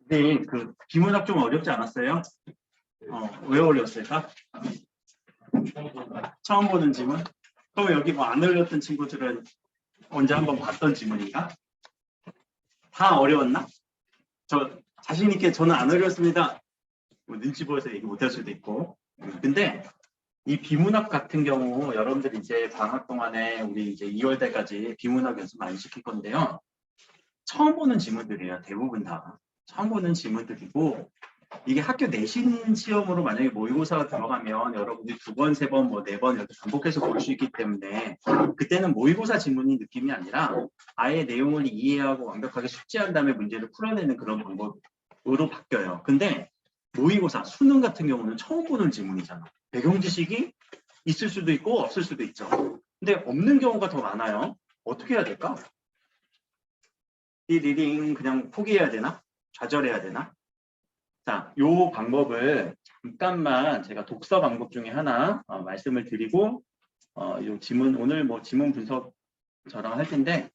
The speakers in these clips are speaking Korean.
네, 그 비문학 좀 어렵지 않았어요? 왜 어려웠을까? 처음 보는 지문? 그럼 여기 뭐 안 어려웠던 친구들은 언제 한번 봤던 지문인가? 다 어려웠나? 저 자신 있게 저는 안 어려웠습니다. 뭐 눈치 보여서 얘기 못할 수도 있고. 근데 이 비문학 같은 경우 여러분들 이제 방학 동안에 우리 이제 2월 달까지 비문학 연습 많이 시킬 건데요. 처음 보는 지문들이에요. 대부분 다. 처음 보는 지문들이고 이게 학교 내신 시험으로 만약에 모의고사가 들어가면 여러분들이 2번, 3번, 뭐 4번 이렇게 반복해서 볼 수 있기 때문에 그때는 모의고사 지문이 느낌이 아니라 아예 내용을 이해하고 완벽하게 숙지한 다음에 문제를 풀어내는 그런 방법으로 바뀌어요. 근데 모의고사, 수능 같은 경우는 처음 보는 지문이잖아. 배경 지식이 있을 수도 있고 없을 수도 있죠. 근데 없는 경우가 더 많아요. 어떻게 해야 될까? 이 리딩 그냥 포기해야 되나? 좌절해야 되나? 자, 요 방법을 잠깐만 제가 독서 방법 중에 하나 말씀을 드리고 요 지문 오늘 뭐 지문 분석 저랑 할 텐데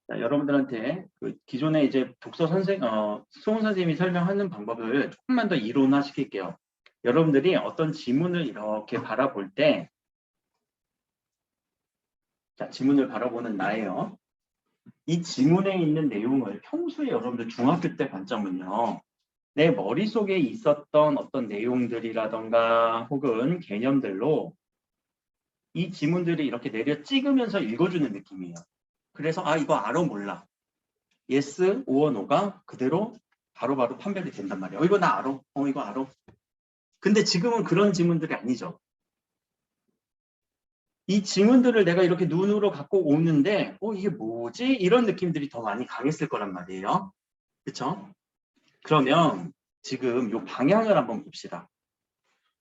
자, 여러분들한테 그 기존에 이제 독서 수홍 선생님이 설명하는 방법을 조금만 더 이론화 시킬게요. 여러분들이 어떤 지문을 이렇게 바라볼 때 자, 지문을 바라보는 나예요. 이 지문에 있는 내용을 평소에 여러분들 중학교 때 관점은요. 내 머릿속에 있었던 어떤 내용들이라던가 혹은 개념들로 이 지문들이 이렇게 내려 찍으면서 읽어주는 느낌이에요. 그래서 아 이거 알아 몰라. yes, or no가 그대로 바로바로 판별이 된단 말이에요. 이거 나 알아. 이거 알아. 근데 지금은 그런 지문들이 아니죠. 이 지문들을 내가 이렇게 눈으로 갖고 오는데 이게 뭐지? 이런 느낌들이 더 많이 강했을 거란 말이에요. 그렇죠? 그러면 지금 이 방향을 한번 봅시다.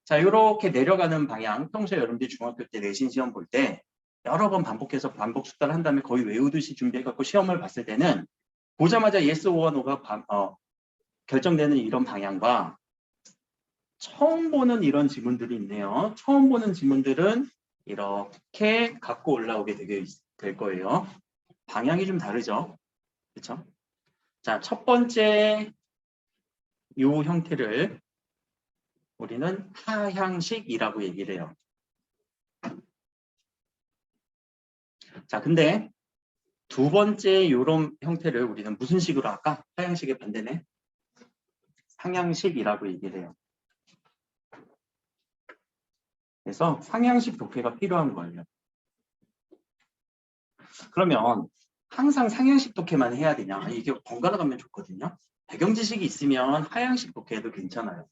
자, 이렇게 내려가는 방향, 평소에 여러분들이 중학교 때 내신 시험 볼 때 여러 번 반복해서 반복 숙달을 한 다음에 거의 외우듯이 준비해갖고 시험을 봤을 때는 보자마자 yes or no가 결정되는 이런 방향과 처음 보는 이런 지문들이 있네요. 처음 보는 지문들은 이렇게 갖고 올라오게 될 거예요. 방향이 좀 다르죠. 그렇죠? 자, 첫 번째 이 형태를 우리는 하향식이라고 얘기를 해요. 자, 근데 두 번째 이런 형태를 우리는 무슨 식으로 할까? 하향식의 반대네. 상향식이라고 얘기를 해요. 그래서 상향식 독해가 필요한 거예요. 그러면 항상 상향식 독해만 해야 되냐? 이게 번갈아 가면 좋거든요. 배경 지식이 있으면 하향식 독해도 괜찮아요.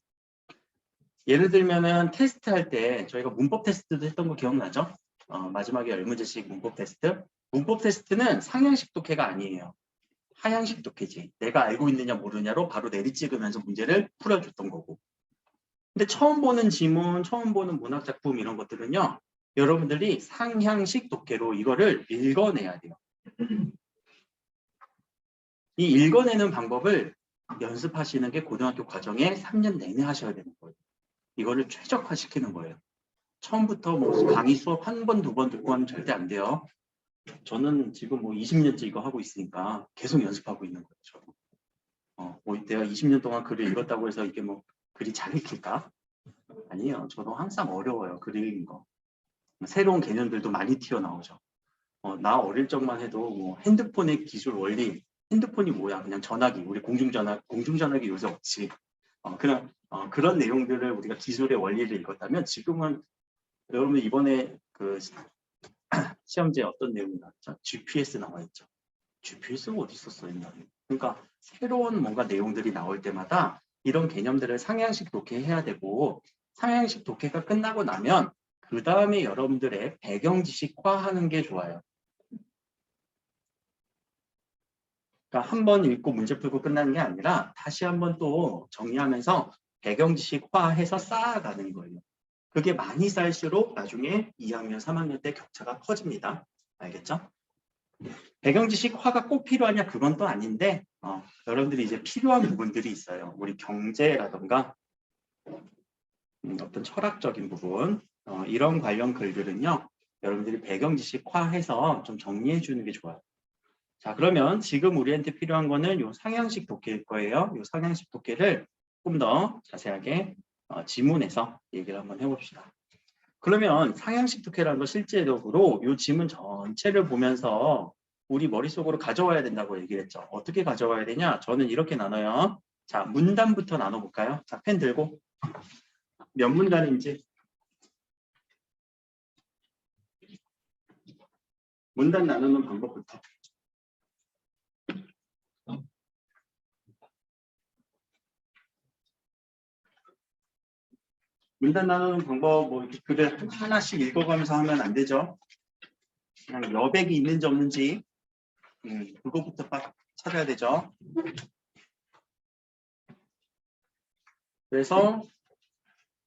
예를 들면은 테스트 할 때 저희가 문법 테스트도 했던 거 기억나죠? 마지막에 10문제씩 문법 테스트. 문법 테스트는 상향식 독해가 아니에요. 하향식 독해지. 내가 알고 있느냐 모르냐로 바로 내리찍으면서 문제를 풀어줬던 거고. 근데 처음 보는 지문, 처음 보는 문학작품 이런 것들은요. 여러분들이 상향식 독해로 이거를 읽어내야 돼요. 이 읽어내는 방법을 연습하시는 게 고등학교 과정에 3년 내내 하셔야 되는 거예요. 이거를 최적화시키는 거예요. 처음부터 뭐 강의 수업 한 번, 두 번 듣고 하면 절대 안 돼요. 저는 지금 뭐 20년째 이거 하고 있으니까 계속 연습하고 있는 거예요. 저도. 뭐 내가 20년 동안 글을 읽었다고 해서 이게 뭐 글이 잘 읽힐까? 아니에요. 저도 항상 어려워요. 글 읽는 거. 새로운 개념들도 많이 튀어나오죠. 나 어릴 적만 해도 뭐 핸드폰의 기술 원리, 핸드폰이 뭐야? 그냥 전화기, 우리 공중전화기 요새 없지. 그런 내용들을 우리가 기술의 원리를 읽었다면 지금은 여러분 이번에 그 시험지에 어떤 내용이 나왔죠? GPS 나와 있죠. GPS가 어디 있었어 옛날에. 그러니까 새로운 뭔가 내용들이 나올 때마다 이런 개념들을 상향식 독해해야 되고 상향식 독해가 끝나고 나면 그 다음에 여러분들의 배경 지식화하는 게 좋아요. 그러니까 한 번 읽고 문제 풀고 끝나는 게 아니라 다시 한번 또 정리하면서 배경 지식화해서 쌓아가는 거예요. 그게 많이 쌓일수록 나중에 2학년, 3학년 때 격차가 커집니다. 알겠죠? 배경 지식화가 꼭 필요하냐? 그건 또 아닌데 여러분들이 이제 필요한 부분들이 있어요. 우리 경제라던가 어떤 철학적인 부분 이런 관련 글들은요. 여러분들이 배경 지식화해서 좀 정리해 주는 게 좋아요. 자, 그러면 지금 우리한테 필요한 거는 요 상향식 독해일 거예요. 요 상향식 독해를 조금 더 자세하게 지문에서 얘기를 한번 해봅시다. 그러면 상향식 독해라는 거 실제적으로 요 지문 전체를 보면서 우리 머릿속으로 가져와야 된다고 얘기를 했죠. 어떻게 가져와야 되냐? 저는 이렇게 나눠요. 자, 문단부터 나눠볼까요? 자, 펜 들고 몇 문단인지 문단 나누는 방법부터. 문단 나누는 방법 뭐 이렇게 글을 하나씩 읽어가면서 하면 안 되죠. 그냥 여백이 있는지 없는지 그거부터 딱 찾아야 되죠. 그래서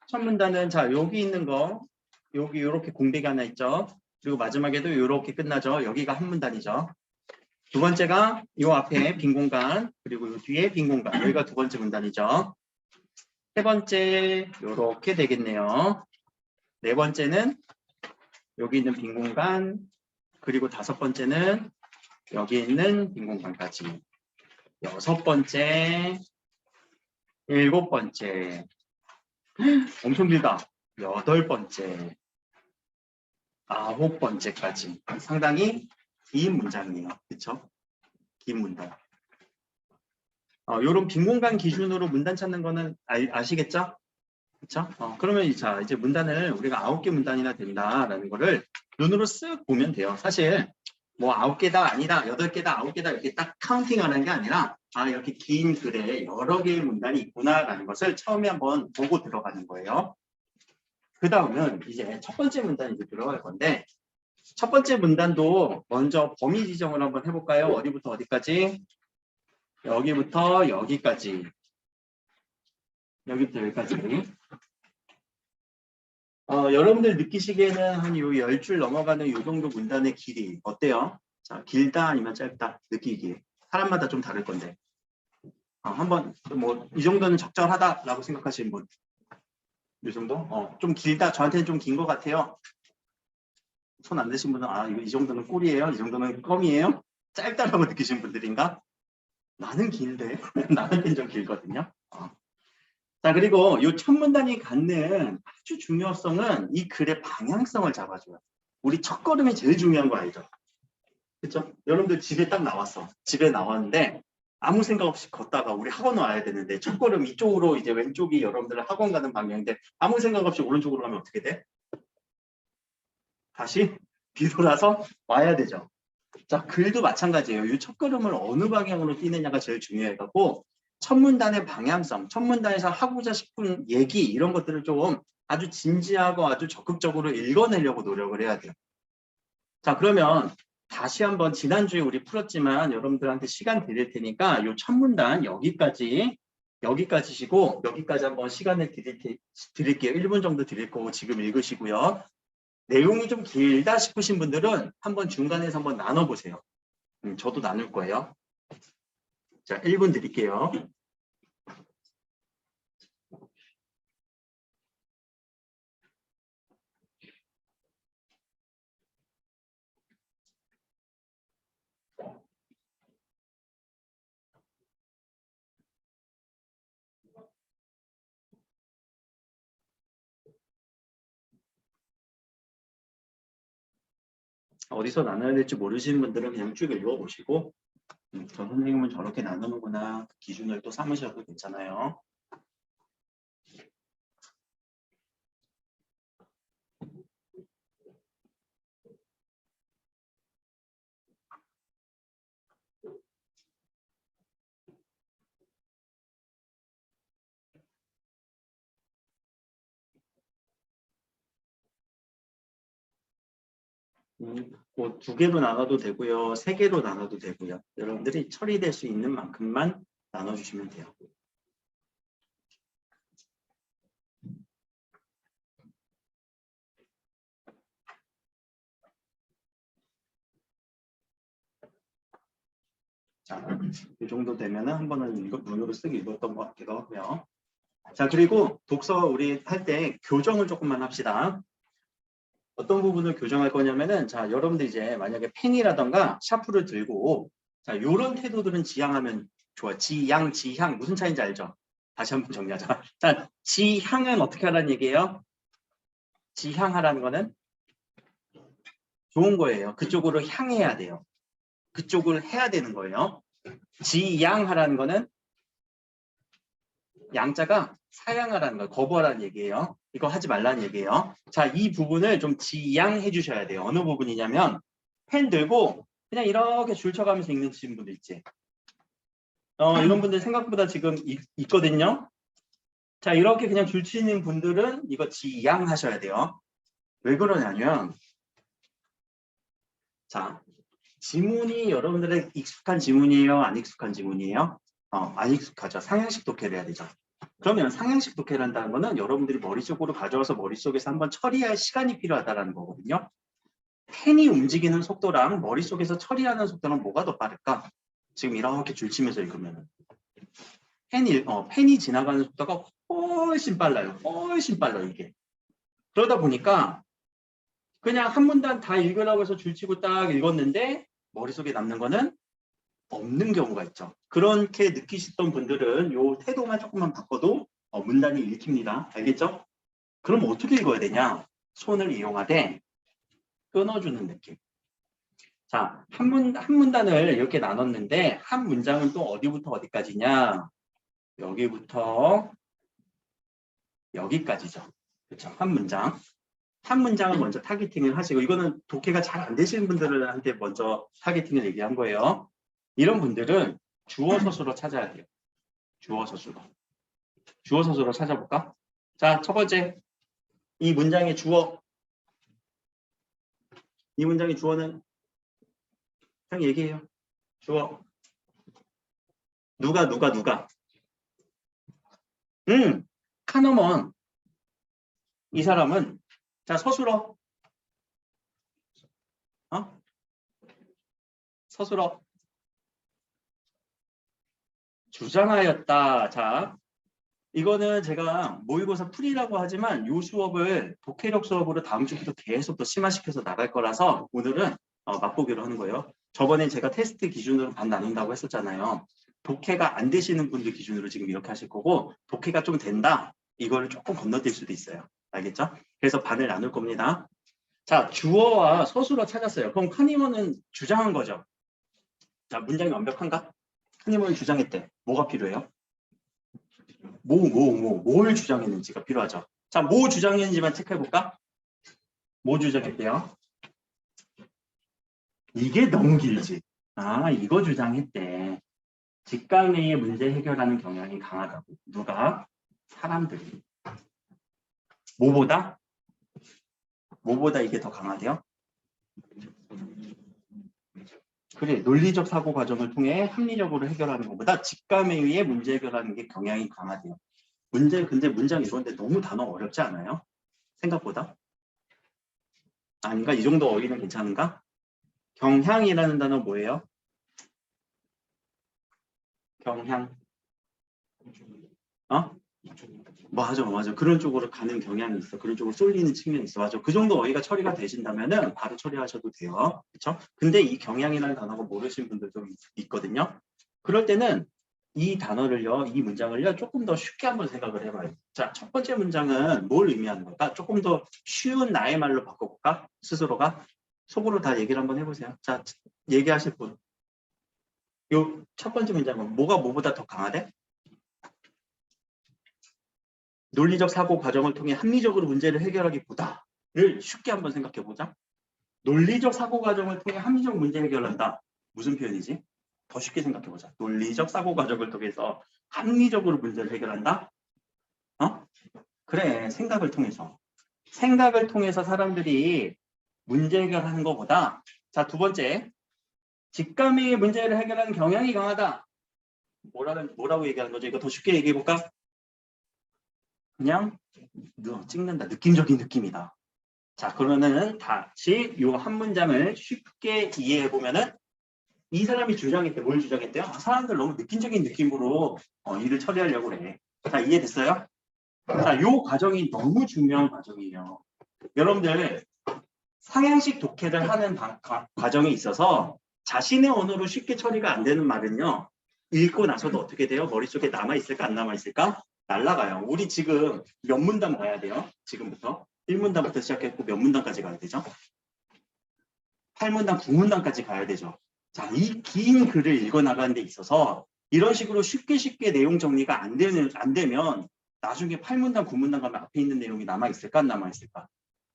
첫 문단은 자 여기 있는 거 여기 이렇게 공백이 하나 있죠. 그리고 마지막에도 이렇게 끝나죠. 여기가 한 문단이죠. 두 번째가 이 앞에 빈 공간 그리고 이 뒤에 빈 공간 여기가 두 번째 문단이죠. 세 번째 이렇게 되겠네요. 네 번째는 여기 있는 빈 공간 그리고 다섯 번째는 여기 있는 빈 공간까지. 여섯 번째, 일곱 번째, 엄청 길다. 여덟 번째, 아홉 번째까지. 상당히 긴 문장이에요. 그렇죠? 긴 문단. 요런 빈 공간 기준으로 문단 찾는 거는 아시겠죠? 그렇죠? 그러면 이제 문단을 우리가 9개 문단이나 된다라는 거를 눈으로 쓱 보면 돼요. 사실 뭐 9개다 아니다 8개다 9개다 이렇게 딱 카운팅하는 게 아니라 이렇게 긴 글에 여러 개의 문단이 있구나라는 것을 처음에 한번 보고 들어가는 거예요. 그 다음은 이제 첫 번째 문단이 이제 들어갈 건데 첫 번째 문단도 먼저 범위 지정을 한번 해볼까요? 어디부터 어디까지? 여기부터 여기까지. 여기부터 여기까지. 여러분들 느끼시기에는 한 요 10줄 넘어가는 요 정도 문단의 길이 어때요? 자, 길다 아니면 짧다? 느끼기에. 사람마다 좀 다를 건데. 한번 뭐 이 정도는 적절하다라고 생각하시는 분. 이 정도? 좀 길다. 저한테는 좀 긴 것 같아요. 손 안 드신 분은 이 정도는 꿀이에요. 이 정도는 껌이에요. 짧다라고 느끼시는 분들인가? 나는 긴데. 나한테는 좀 길거든요. 자, 그리고 이 첫 문단이 갖는 아주 중요성은 이 글의 방향성을 잡아줘요. 우리 첫 걸음이 제일 중요한 거 알죠? 그렇죠? 여러분들 집에 딱 나왔어. 집에 나왔는데 아무 생각 없이 걷다가 우리 학원 와야 되는데 첫 걸음 이쪽으로 이제 왼쪽이 여러분들 학원 가는 방향인데 아무 생각 없이 오른쪽으로 가면 어떻게 돼? 다시 뒤돌아서 와야 되죠. 자, 글도 마찬가지예요. 이 첫 걸음을 어느 방향으로 뛰느냐가 제일 중요해갖고 첫 문단의 방향성, 첫 문단에서 하고자 싶은 얘기 이런 것들을 좀 아주 진지하고 아주 적극적으로 읽어내려고 노력을 해야 돼요. 자, 그러면 다시 한번 지난주에 우리 풀었지만 여러분들한테 시간 드릴 테니까 이 첫 문단 여기까지시고 여기까지 한번 시간을 드릴게요. 1분 정도 드릴 거고 지금 읽으시고요. 내용이 좀 길다 싶으신 분들은 한번 중간에서 한번 나눠보세요. 저도 나눌 거예요. 자, 1분 드릴게요. 어디서 나눠야 될지 모르시는 분들은 그냥 쭉 읽어보시고 저 선생님은 저렇게 나누는구나 그 기준을 또 삼으셔도 괜찮아요. 뭐 2개로 나눠도 되고요. 3개로 나눠도 되고요. 여러분들이 처리될 수 있는 만큼만 나눠주시면 돼요. 자, 이 정도 되면 한 번은 눈으로 쓱 읽었던 것 같기도 하고요. 자, 그리고 독서 우리 할 때 교정을 조금만 합시다. 어떤 부분을 교정할 거냐면은 자, 여러분들 이제 만약에 펜이라던가 샤프를 들고 자, 요런 태도들은 지향하면 좋아. 지양, 지향 무슨 차이인지 알죠? 다시 한번 정리하자. 자, 지향은 어떻게 하라는 얘기예요? 지향하라는 거는 좋은 거예요. 그쪽으로 향해야 돼요. 그쪽을 해야 되는 거예요. 지양하라는 거는 양자가 사양하라는 거, 거부하라는 얘기예요. 이거 하지 말라는 얘기예요. 자, 이 부분을 좀 지양해 주셔야 돼요. 어느 부분이냐면 펜 들고 그냥 이렇게 줄 쳐가면서 읽는 분들 있지. 이런 분들 생각보다 지금 있거든요. 자, 이렇게 그냥 줄 치는 분들은 이거 지양하셔야 돼요. 왜 그러냐면 자, 지문이 여러분들의 익숙한 지문이에요? 안 익숙한 지문이에요? 안 익숙하죠. 상향식 독해를 해야 되죠. 그러면 상향식 독해를 한다는 거는 여러분들이 머릿속으로 가져와서 머릿속에서 한번 처리할 시간이 필요하다는 거거든요. 펜이 움직이는 속도랑 머릿속에서 처리하는 속도랑 뭐가 더 빠를까? 지금 이렇게 줄치면서 읽으면 펜이 지나가는 속도가 훨씬 빨라요. 훨씬 빨라요, 이게. 그러다 보니까 그냥 한 문단 다 읽으라고 해서 줄치고 딱 읽었는데 머릿속에 남는 거는 없는 경우가 있죠. 그렇게 느끼셨던 분들은 요 태도만 조금만 바꿔도 문단이 읽힙니다. 알겠죠? 그럼 어떻게 읽어야 되냐? 손을 이용하되 끊어주는 느낌. 자, 한 문단을 이렇게 나눴는데 한 문장은 또 어디부터 어디까지냐? 여기부터 여기까지죠. 그렇죠? 한 문장. 한 문장을 먼저 타겟팅을 하시고 이거는 독해가 잘 안 되시는 분들한테 먼저 타겟팅을 얘기한 거예요. 이런 분들은 주어 서술어 찾아야 돼요. 주어 서술어. 주어 서술어 찾아볼까? 자, 첫 번째. 이 문장의 주어. 이 문장의 주어는 그냥 얘기해요. 주어. 누가. 카너먼. 이 사람은 자, 서술어. 서술어. 주장하였다. 자, 이거는 제가 모의고사 풀이라고 하지만 이 수업을 독해력 수업으로 다음 주부터 계속 더 심화시켜서 나갈 거라서 오늘은 맛보기로 하는 거예요. 저번에 제가 테스트 기준으로 반 나눈다고 했었잖아요. 독해가 안 되시는 분들 기준으로 지금 이렇게 하실 거고 독해가 좀 된다. 이거를 조금 건너뛸 수도 있어요. 알겠죠? 그래서 반을 나눌 겁니다. 자, 주어와 서술어 찾았어요. 그럼 카니먼은 주장한 거죠. 자, 문장이 완벽한가? 카니먼이 주장했대. 뭐가 필요해요? 뭘 주장했는지가 필요하죠. 자, 뭐 주장했는지만 체크해볼까? 뭐 주장했대요? 이게 너무 길지. 아, 이거 주장했대. 직감의 문제 해결하는 경향이 강하다고. 누가? 사람들이. 뭐보다? 뭐보다 이게 더 강하대요? 그래, 논리적 사고 과정을 통해 합리적으로 해결하는 것보다 직감에 의해 문제 해결하는 게 경향이 강하대요. 근데 문장 이건데 너무 단어 어렵지 않아요? 생각보다? 아닌가? 이 정도 어휘는 괜찮은가? 경향이라는 단어 뭐예요? 경향. 맞아. 그런 쪽으로 가는 경향이 있어. 그런 쪽으로 쏠리는 측면이 있어. 맞아. 그 정도 어휘가 처리가 되신다면은 바로 처리하셔도 돼요. 그렇죠? 근데 이 경향이라는 단어가 모르시는 분들도 있거든요. 그럴 때는 이 단어를요, 이 문장을요, 조금 더 쉽게 한번 생각을 해봐요. 자, 첫 번째 문장은 뭘 의미하는 걸까? 조금 더 쉬운 나의 말로 바꿔볼까? 스스로가 속으로 다 얘기를 한번 해보세요. 자, 얘기하실 분. 요 첫 번째 문장은 뭐가 뭐보다 더 강하대? 논리적 사고 과정을 통해 합리적으로 문제를 해결하기보다를 쉽게 한번 생각해보자. 논리적 사고 과정을 통해 합리적 문제 해결한다. 무슨 표현이지? 더 쉽게 생각해보자. 논리적 사고 과정을 통해서 합리적으로 문제를 해결한다? 그래, 생각을 통해서. 생각을 통해서 사람들이 문제 해결하는 것보다 자, 두 번째. 직감이 문제를 해결하는 경향이 강하다. 뭐라고 얘기하는 거죠? 이거 더 쉽게 얘기해볼까? 그냥 찍는다. 느낌적인 느낌이다. 자, 그러면은 다시 이 한 문장을 쉽게 이해해보면은 이 사람이 주장했대. 뭘 주장했대요? 사람들 너무 느낌적인 느낌으로 일을 처리하려고 그래. 자, 이해됐어요? 자, 이 과정이 너무 중요한 과정이에요. 여러분들 상향식 독해를 하는 과정에 있어서 자신의 언어로 쉽게 처리가 안 되는 말은요. 읽고 나서도 어떻게 돼요? 머릿속에 남아있을까 안 남아있을까? 날라가요. 우리 지금 몇 문단 봐야 돼요? 지금부터. 1문단부터 시작했고 몇 문단까지 가야 되죠? 8문단, 9문단까지 가야 되죠. 자, 이 긴 글을 읽어나가는 데 있어서 이런 식으로 쉽게 내용 정리가 안 되면 나중에 8문단, 9문단 가면 앞에 있는 내용이 남아있을까 안 남아있을까?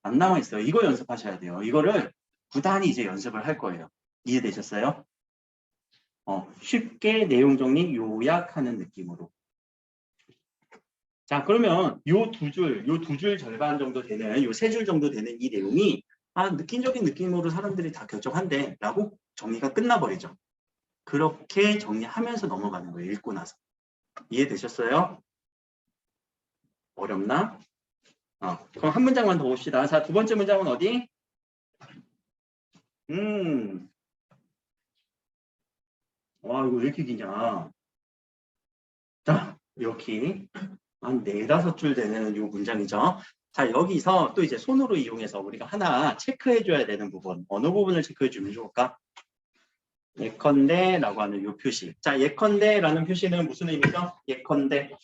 안 남아있어요. 이거 연습하셔야 돼요. 이거를 부단히 이제 연습을 할 거예요. 이해되셨어요? 쉽게 내용 정리 요약하는 느낌으로. 자, 그러면 요 두 줄 절반 정도 되는, 요 세 줄 정도 되는 이 내용이 느낌적인 느낌으로 사람들이 다 결정한대 라고 정리가 끝나버리죠. 그렇게 정리하면서 넘어가는 거예요. 읽고 나서. 이해되셨어요? 어렵나? 그럼 한 문장만 더 봅시다. 자, 두 번째 문장은 어디? 와, 이거 왜 이렇게 기냐? 자, 여기 한 4~5줄 되는 이 문장이죠. 자, 여기서 또 이제 손으로 이용해서 우리가 하나 체크해줘야 되는 부분. 어느 부분을 체크해주면 좋을까? 예컨대라고 하는 이 표시. 자, 예컨대라는 표시는 무슨 의미죠? 예컨대.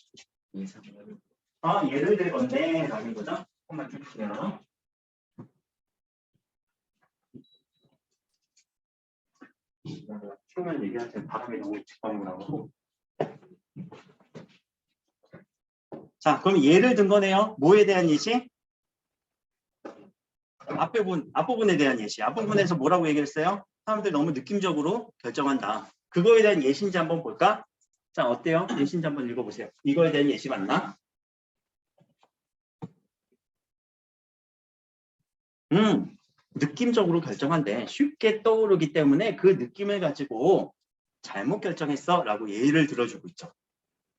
예를 들건데 라는 거죠. 조금만 줄게요. 처음에 얘기할 때 바람이 너무 직방으로 나오고. 자, 그럼 예를 든 거네요. 뭐에 대한 예시? 앞부분에 대한 예시. 앞부분에서 뭐라고 얘기했어요? 사람들이 너무 느낌적으로 결정한다. 그거에 대한 예시인지 한번 볼까? 자, 어때요? 예시인지 한번 읽어보세요. 이거에 대한 예시 맞나? 느낌적으로 결정한대. 쉽게 떠오르기 때문에 그 느낌을 가지고 잘못 결정했어 라고 예를 들어주고 있죠.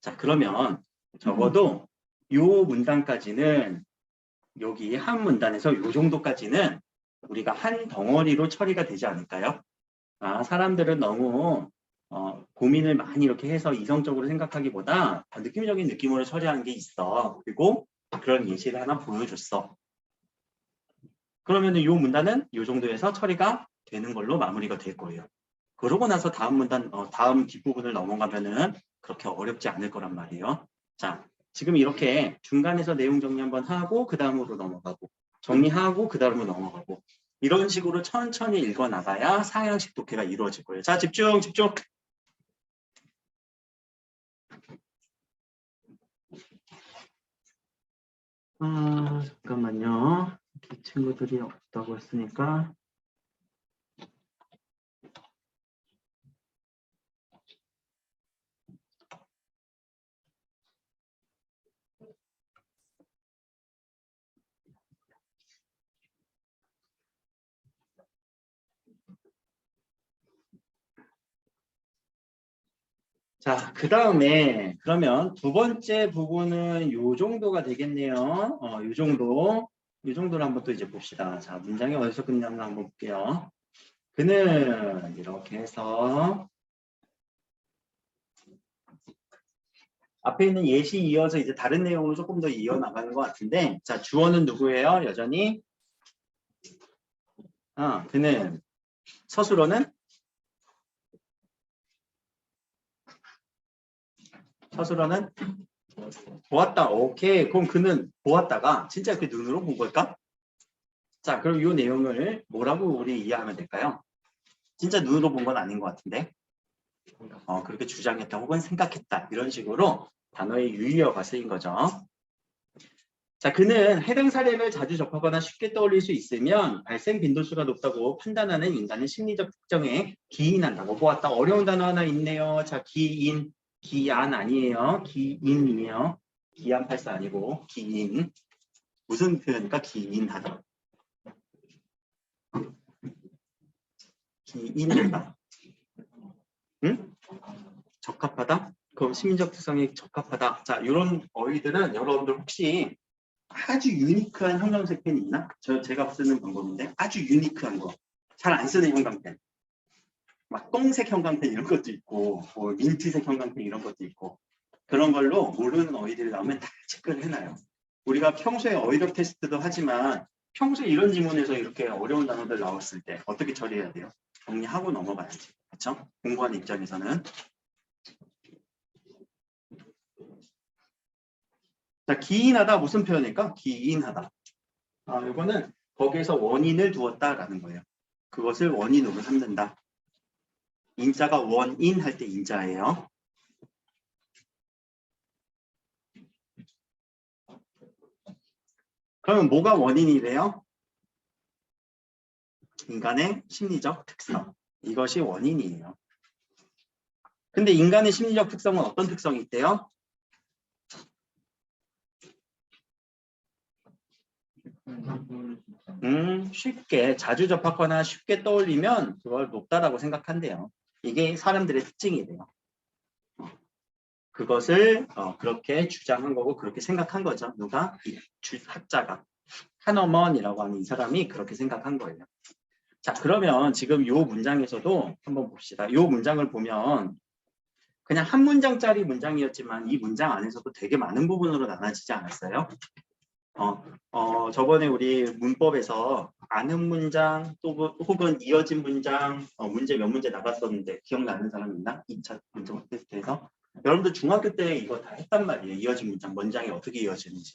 자, 그러면 적어도 요 문단까지는 여기 한 문단에서 요 정도까지는 우리가 한 덩어리로 처리가 되지 않을까요? 사람들은 너무 고민을 많이 이렇게 해서 이성적으로 생각하기보다 느낌적인 느낌으로 처리하는 게 있어. 그리고 그런 예시를 하나 보여줬어. 그러면 이 문단은 이 정도에서 처리가 되는 걸로 마무리가 될 거예요. 그러고 나서 다음 문단, 다음 뒷부분을 넘어가면은 그렇게 어렵지 않을 거란 말이에요. 자, 지금 이렇게 중간에서 내용 정리 한번 하고 그 다음으로 넘어가고 정리하고 그 다음으로 넘어가고 이런 식으로 천천히 읽어 나가야 상향식 독해가 이루어질 거예요. 자, 집중. 잠깐만요. 이 친구들이 없다고 했으니까. 자, 그 다음에 그러면 두 번째 부분은 요 정도가 되겠네요. 요 정도. 요 정도를 한번 또 이제 봅시다. 자, 문장이 어디서 끝나면 한번 볼게요. 그는 이렇게 해서 앞에 있는 예시 이어서 이제 다른 내용으로 조금 더 이어나가는 것 같은데, 자, 주어는 누구예요? 여전히 그는. 서술어는 보았다. 오케이. 그럼 그는 보았다가 진짜 그 눈으로 본 걸까? 자, 그럼 이 내용을 뭐라고 우리 이해하면 될까요? 진짜 눈으로 본 건 아닌 것 같은데. 그렇게 주장했다 혹은 생각했다. 이런 식으로 단어의 유의어가 쓰인 거죠. 자, 그는 해당 사례를 자주 접하거나 쉽게 떠올릴 수 있으면 발생 빈도수가 높다고 판단하는 인간의 심리적 특정에 기인한다고 보았다. 어려운 단어 하나 있네요. 자, 기안 아니에요. 기인이에요. 기안84 아니고 기인. 무슨 표현일까? 기인하다. 기인하다. 응? 적합하다? 그럼 심리적 특성에 적합하다. 자, 이런 어휘들은 여러분들 혹시 아주 유니크한 형광색펜이 있나? 제가 쓰는 방법인데 아주 유니크한 거. 잘 안 쓰는 형광펜. 막 똥색 형광펜 이런 것도 있고 뭐 민트색 형광펜 이런 것도 있고 그런 걸로 모르는 어휘들이 나오면 다 체크를 해놔요. 우리가 평소에 어휘력 테스트도 하지만 평소에 이런 지문에서 이렇게 어려운 단어들 나왔을 때 어떻게 처리해야 돼요? 정리하고 넘어가야지. 그렇죠? 공부하는 입장에서는. 자, 기인하다 무슨 표현일까? 기인하다. 이거는 거기에서 원인을 두었다라는 거예요. 그것을 원인으로 삼는다. 인자가 원인 할 때 인자예요. 그러면 뭐가 원인이래요? 인간의 심리적 특성. 이것이 원인이에요. 근데 인간의 심리적 특성은 어떤 특성이 있대요? 쉽게 자주 접하거나 쉽게 떠올리면 그걸 높다라고 생각한대요. 이게 사람들의 특징이래요. 그것을 그렇게 주장한 거고 그렇게 생각한 거죠. 누가? 이 학자가. 하너먼이라고 하는 이 사람이 그렇게 생각한 거예요. 자, 그러면 지금 이 문장에서도 한번 봅시다. 이 문장을 보면 그냥 한 문장짜리 문장이었지만 이 문장 안에서도 되게 많은 부분으로 나눠지지 않았어요? 저번에 우리 문법에서 아는 문장 또 혹은 이어진 문장 문제 몇 문제 나갔었는데 기억나는 사람 있나? 2차 문장 테스트에서 여러분들 중학교 때 이거 다 했단 말이에요. 이어진 문장, 문장이 어떻게 이어지는지.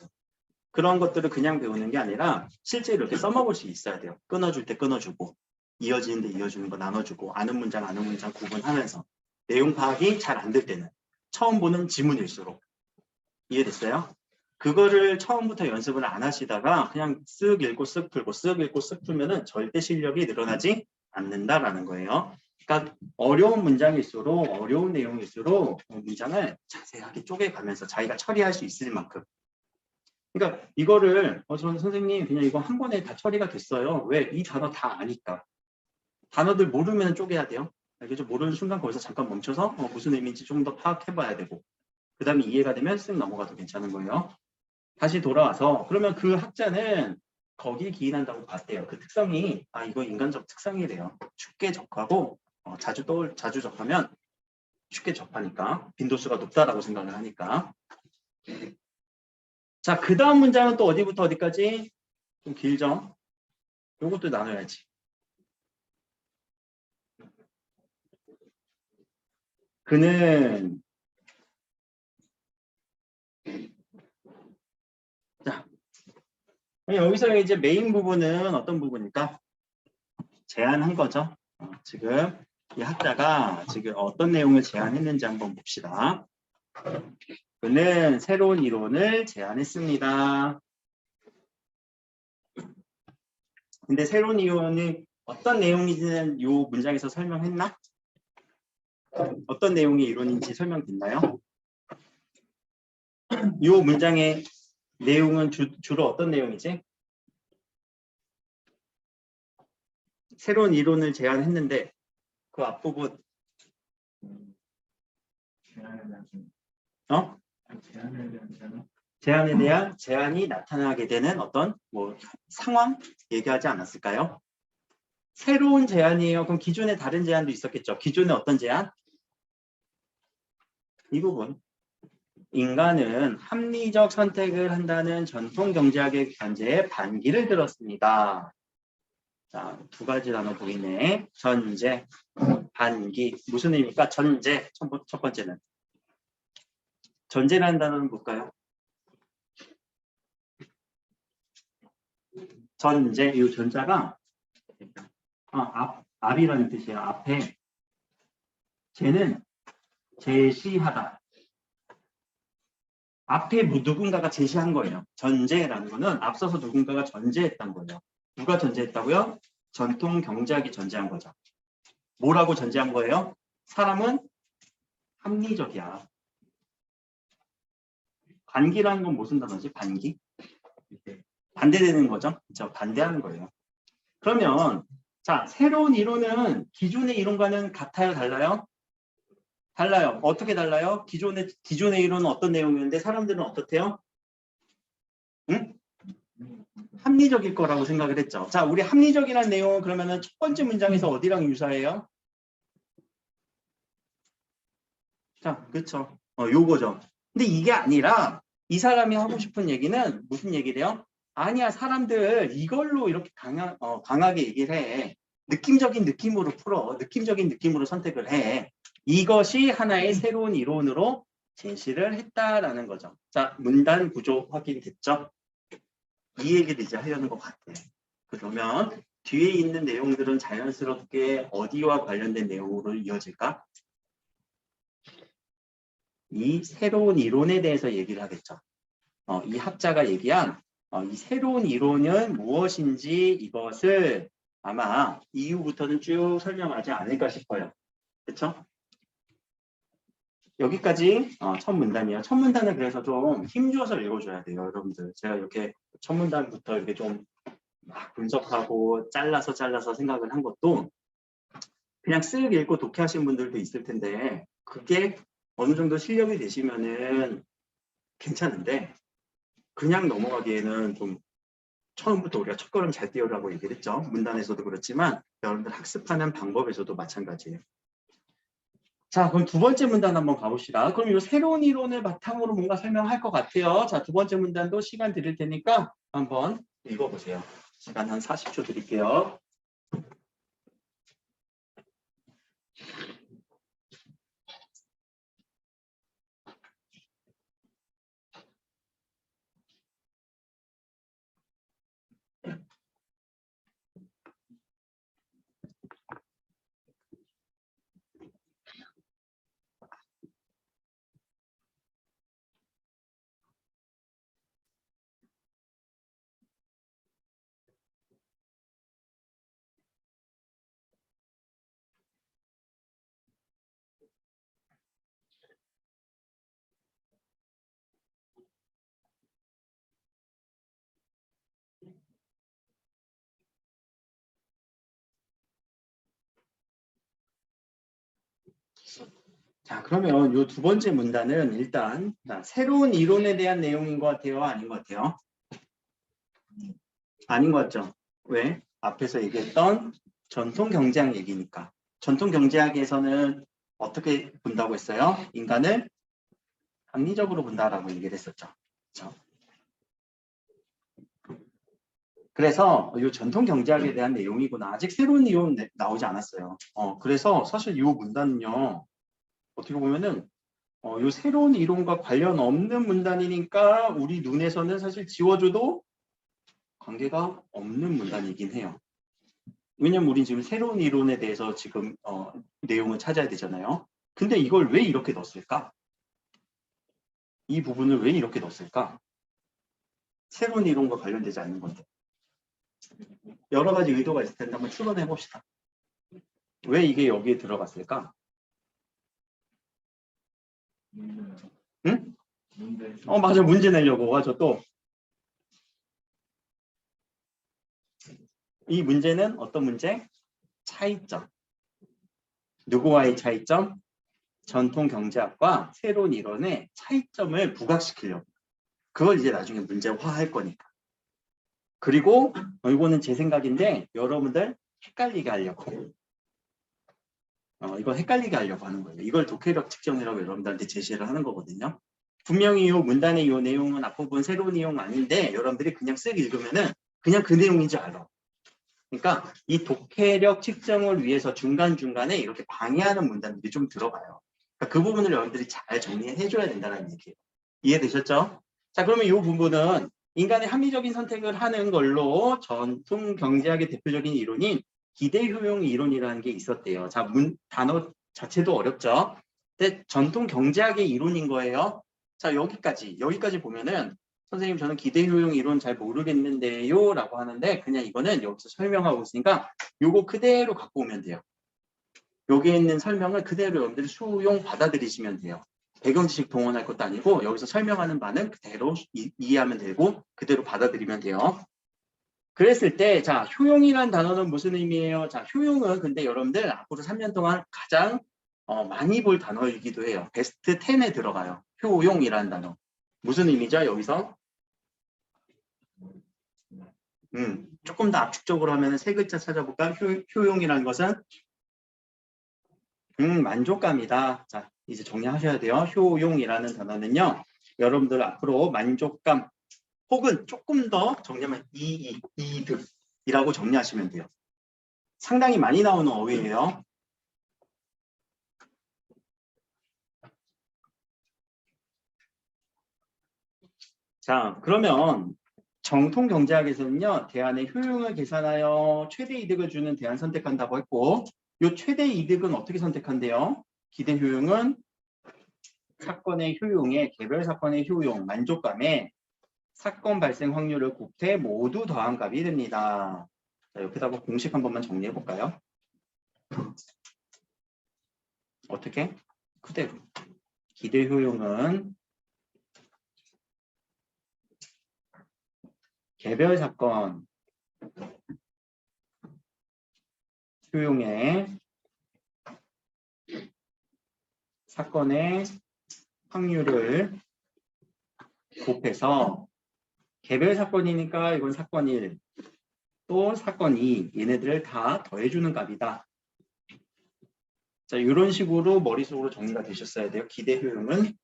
그런 것들을 그냥 배우는 게 아니라 실제 이렇게 써먹을 수 있어야 돼요. 끊어줄 때 끊어주고 이어지는데 이어주는 거 나눠주고 아는 문장 구분하면서 내용 파악이 잘 안 될 때는 처음 보는 지문일수록 이해됐어요? 그거를 처음부터 연습을 안 하시다가 그냥 쓱 읽고 쓱 풀고 쓱 읽고 쓱 풀면은 절대 실력이 늘어나지 않는다라는 거예요. 그러니까 어려운 문장일수록 어려운 내용일수록 문장을 자세하게 쪼개가면서 자기가 처리할 수 있을 만큼. 그러니까 이거를 저는 선생님 그냥 이거 한 번에 다 처리가 됐어요. 왜? 이 단어 다 아니까. 단어들 모르면 쪼개야 돼요. 알겠죠? 모르는 순간 거기서 잠깐 멈춰서 무슨 의미인지 좀 더 파악해봐야 되고 그 다음에 이해가 되면 쓱 넘어가도 괜찮은 거예요. 다시 돌아와서 그러면 그 학자는 거기에 기인한다고 봤대요. 그 특성이 이거 인간적 특성이래요. 쉽게 접하고 자주 접하면 쉽게 접하니까 빈도수가 높다라고 생각을 하니까. 자, 그 다음 문장은 또 어디부터 어디까지? 좀 길죠? 요것도 나눠야지. 그는 자, 여기서 이제 메인 부분은 어떤 부분일까? 제안한 거죠. 지금 이 학자가 지금 어떤 내용을 제안했는지 한번 봅시다. 그는 새로운 이론을 제안했습니다. 근데 새로운 이론이 어떤 내용인지는 이 문장에서 설명했나? 어떤 내용의 이론인지 설명됐나요? 이 문장의 내용은 주로 어떤 내용이지? 새로운 이론을 제안했는데 그 앞부분 제안에 대한 제안이 나타나게 되는 어떤 상황 얘기하지 않았을까요? 새로운 제안이에요. 그럼 기존에 다른 제안도 있었겠죠. 기존에 어떤 제안? 이 부분. 인간은 합리적 선택을 한다는 전통 경제학의 견제에 반기를 들었습니다. 자, 두 가지 단어 보이네. 전제, 반기. 무슨 의미입니까? 전제, 첫 번째는. 전제라는 단어는 뭘까요? 전제, 이 전자가 앞이라는 뜻이에요. 앞에. 제는 제시하다. 앞에 누군가가 제시한 거예요. 전제라는 거는 앞서서 누군가가 전제했던 거예요. 누가 전제했다고요? 전통 경제학이 전제한 거죠. 뭐라고 전제한 거예요? 사람은 합리적이야. 반기라는 건 무슨 단어지? 반기? 반대되는 거죠. 그렇죠? 반대하는 거예요. 그러면 자, 새로운 이론은 기존의 이론과는 같아요? 달라요? 달라요. 어떻게 달라요? 기존의 이론은 어떤 내용이었는데 사람들은 어떻대요? 응? 합리적일 거라고 생각을 했죠. 자, 우리 합리적이라는 내용은 그러면은 첫 번째 문장에서 어디랑 유사해요? 자, 그렇죠. 요거죠. 근데 이게 아니라 이 사람이 하고 싶은 얘기는 무슨 얘기래요? 아니야, 사람들 이걸로 이렇게 강하게 얘기를 해. 느낌적인 느낌으로 풀어. 느낌적인 느낌으로 선택을 해. 이것이 하나의 새로운 이론으로 제시를 했다라는 거죠. 자, 문단 구조 확인됐죠? 이 얘기를 이제 하려는 것 같아요. 그러면 뒤에 있는 내용들은 자연스럽게 어디와 관련된 내용으로 이어질까? 이 새로운 이론에 대해서 얘기를 하겠죠. 이 학자가 얘기한 이 새로운 이론은 무엇인지 이것을 아마 이후부터는 쭉 설명하지 않을까 싶어요. 그렇죠? 여기까지 첫 문단이에요. 첫 문단은 그래서 좀 힘줘서 읽어줘야 돼요, 여러분들. 제가 이렇게 첫 문단부터 이렇게 좀 막 분석하고 잘라서 생각을 한 것도 그냥 쓱 읽고 독해하신 분들도 있을 텐데 그게 어느 정도 실력이 되시면은 괜찮은데 그냥 넘어가기에는 좀 처음부터 우리가 첫걸음 잘 띄우라고 얘기를 했죠. 문단에서도 그렇지만 여러분들 학습하는 방법에서도 마찬가지예요. 자, 그럼 두 번째 문단 한번 가봅시다. 그럼 이 새로운 이론을 바탕으로 뭔가 설명할 것 같아요. 자, 두 번째 문단도 시간 드릴 테니까 한번 읽어보세요. 시간 한 40초 드릴게요. 자, 그러면 이 두 번째 문단은 일단 새로운 이론에 대한 내용인 것 같아요? 아닌 것 같아요? 아닌 것 같죠? 왜? 앞에서 얘기했던 전통 경제학 얘기니까. 전통 경제학에서는 어떻게 본다고 했어요? 인간을 합리적으로 본다라고 얘기를 했었죠. 그렇죠? 그래서 이 전통 경제학에 대한 내용이구나. 아직 새로운 이론 나오지 않았어요. 그래서 사실 이 문단은요. 어떻게 보면은 이 새로운 이론과 관련 없는 문단이니까 우리 눈에서는 사실 지워줘도 관계가 없는 문단이긴 해요. 왜냐면 우리 지금 새로운 이론에 대해서 지금 내용을 찾아야 되잖아요. 근데 이걸 왜 이렇게 넣었을까? 이 부분을 왜 이렇게 넣었을까? 새로운 이론과 관련되지 않는 건데. 여러 가지 의도가 있을 텐데 한번 추론해 봅시다. 왜 이게 여기에 들어갔을까? 응? 맞아. 문제 내려고. 맞아. 또. 이 문제는 어떤 문제? 차이점. 누구와의 차이점? 전통 경제학과 새로운 이론의 차이점을 부각시키려고. 그걸 이제 나중에 문제화할 거니까. 그리고 이거는 제 생각인데 여러분들 헷갈리게 하려고. 이거 헷갈리게 하려고 하는 거예요. 이걸 독해력 측정이라고 여러분들한테 제시를 하는 거거든요. 분명히 이 문단의 이 내용은 앞부분 새로운 내용 아닌데 여러분들이 그냥 쓱 읽으면은 그냥 그 내용인 줄 알아. 그러니까 이 독해력 측정을 위해서 중간중간에 이렇게 방해하는 문단들이 좀 들어가요. 그러니까 그 부분을 여러분들이 잘 정리해줘야 된다는 얘기예요. 이해되셨죠? 자, 그러면 이 부분은 인간의 합리적인 선택을 하는 걸로 전통 경제학의 대표적인 이론인 기대효용 이론이라는 게 있었대요. 자, 단어 자체도 어렵죠? 근데 전통 경제학의 이론인 거예요. 자, 여기까지 보면은 선생님 저는 기대효용 이론 잘 모르겠는데요 라고 하는데 그냥 이거는 여기서 설명하고 있으니까 요거 그대로 갖고 오면 돼요. 여기에 있는 설명을 그대로 여러분들이 수용 받아들이시면 돼요. 배경 지식 동원할 것도 아니고 여기서 설명하는 바는 그대로 이해하면 되고 그대로 받아들이면 돼요. 그랬을 때 자, 효용이란 단어는 무슨 의미예요? 자, 효용은 근데 여러분들 앞으로 3년 동안 가장 많이 볼 단어이기도 해요. 베스트 10에 들어가요. 효용이라는 단어. 무슨 의미죠? 여기서 조금 더 압축적으로 하면 세 글자 찾아볼까? 효용이라는 것은 만족감이다. 자, 이제 정리하셔야 돼요. 효용이라는 단어는요. 여러분들 앞으로 만족감 혹은 조금 더 정리하면 이득이라고 정리하시면 돼요. 상당히 많이 나오는 어휘예요. 자, 그러면 정통 경제학에서는요, 대안의 효용을 계산하여 최대 이득을 주는 대안 선택한다고 했고, 이 최대 이득은 어떻게 선택한대요? 기대 효용은 사건의 효용에 개별 사건의 효용, 만족감에 사건 발생 확률을 곱해 모두 더한 값이 됩니다. 자, 여기다가 공식 한 번만 정리해 볼까요? 어떻게? 그대로. 기대 효용은 개별 사건 효용에 사건의 확률을 곱해서 개별 사건이니까 이건 사건 1, 또 사건 2, 얘네들을 다 더해주는 값이다. 자, 이런 식으로 머릿속으로 정리가 되셨어야 돼요. 기대 효용은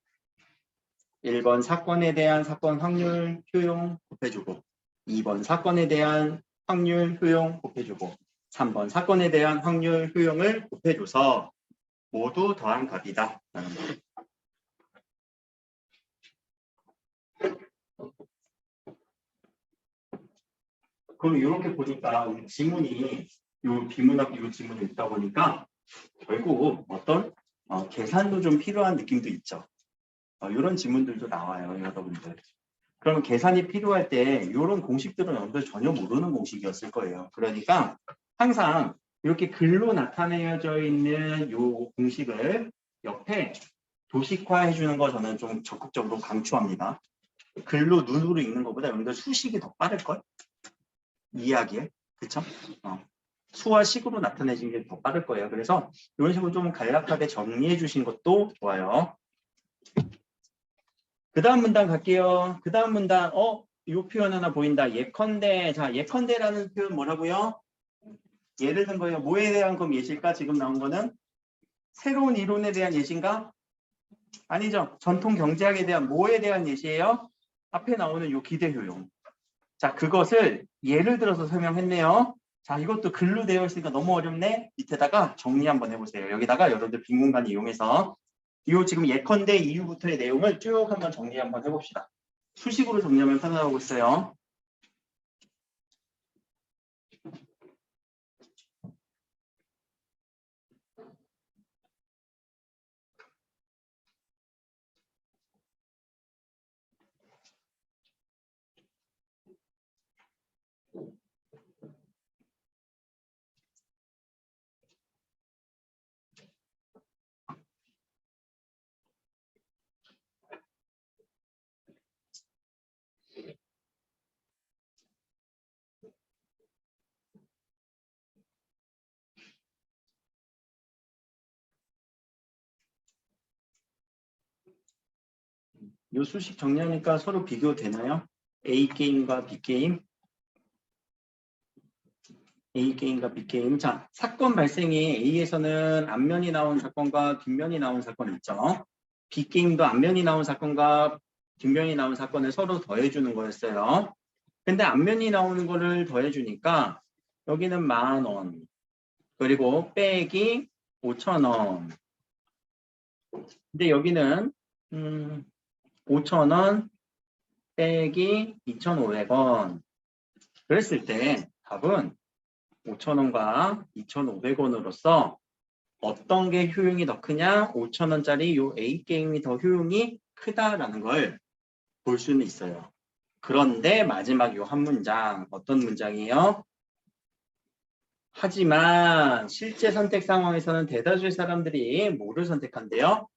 1번 사건에 대한 사건 확률 효용 곱해주고, 2번 사건에 대한 확률 효용 곱해주고, 3번 사건에 대한 확률 효용을 곱해줘서 모두 더한 값이다. 그럼 이렇게 보니까 우리 지문이 요 비문학 요 지문이 있다 보니까 결국 어떤 계산도 좀 필요한 느낌도 있죠. 이런 지문들도 나와요, 여러분들. 그러면 계산이 필요할 때 이런 공식들은 여러분들 전혀 모르는 공식이었을 거예요. 그러니까 항상 이렇게 글로 나타내져 있는 이 공식을 옆에 도식화해 주는 거 저는 좀 적극적으로 강추합니다. 글로 눈으로 읽는 것보다 여러분들 수식이 더 빠를걸? 이야기에. 그쵸? 수와 식으로 나타내진 게 더 빠를 거예요. 그래서 이런 식으로 좀 간략하게 정리해 주신 것도 좋아요. 그 다음 문단 갈게요. 그 다음 문단, 이 표현 하나 보인다. 예컨대. 자, 예컨대라는 표현 뭐라고요? 예를 든 거예요. 뭐에 대한 그럼 예시일까? 지금 나온 거는 새로운 이론에 대한 예시인가? 아니죠. 전통 경제학에 대한 뭐에 대한 예시예요? 앞에 나오는 요 기대 효용. 자, 그것을 예를 들어서 설명했네요. 자, 이것도 글로 되어 있으니까 너무 어렵네. 밑에다가 정리 한번 해보세요. 여기다가 여러분들 빈 공간 이용해서 이 지금 예컨대 이후부터의 내용을 쭉 한번 정리 한번 해봅시다. 수식으로 정리하면 편하다고 했어요. 이 수식 정리하니까 서로 비교되나요? A게임과 B게임. A게임과 B게임. 자, 사건 발생이 A에서는 앞면이 나온 사건과 뒷면이 나온 사건이 있죠. B게임도 앞면이 나온 사건과 뒷면이 나온 사건을 서로 더해주는 거였어요. 근데 앞면이 나오는 거를 더해주니까 여기는 10,000원. 그리고 빼기 5,000원. 근데 여기는 5,000원 빼기 2,500원. 그랬을 때 답은 5,000원과 2,500원으로서 어떤 게 효용이 더 크냐? 5,000원짜리 요 A게임이 더 효용이 크다라는 걸 볼 수는 있어요. 그런데 마지막 요 한 문장, 어떤 문장이에요? 하지만 실제 선택 상황에서는 대다수의 사람들이 뭐를 선택한대요?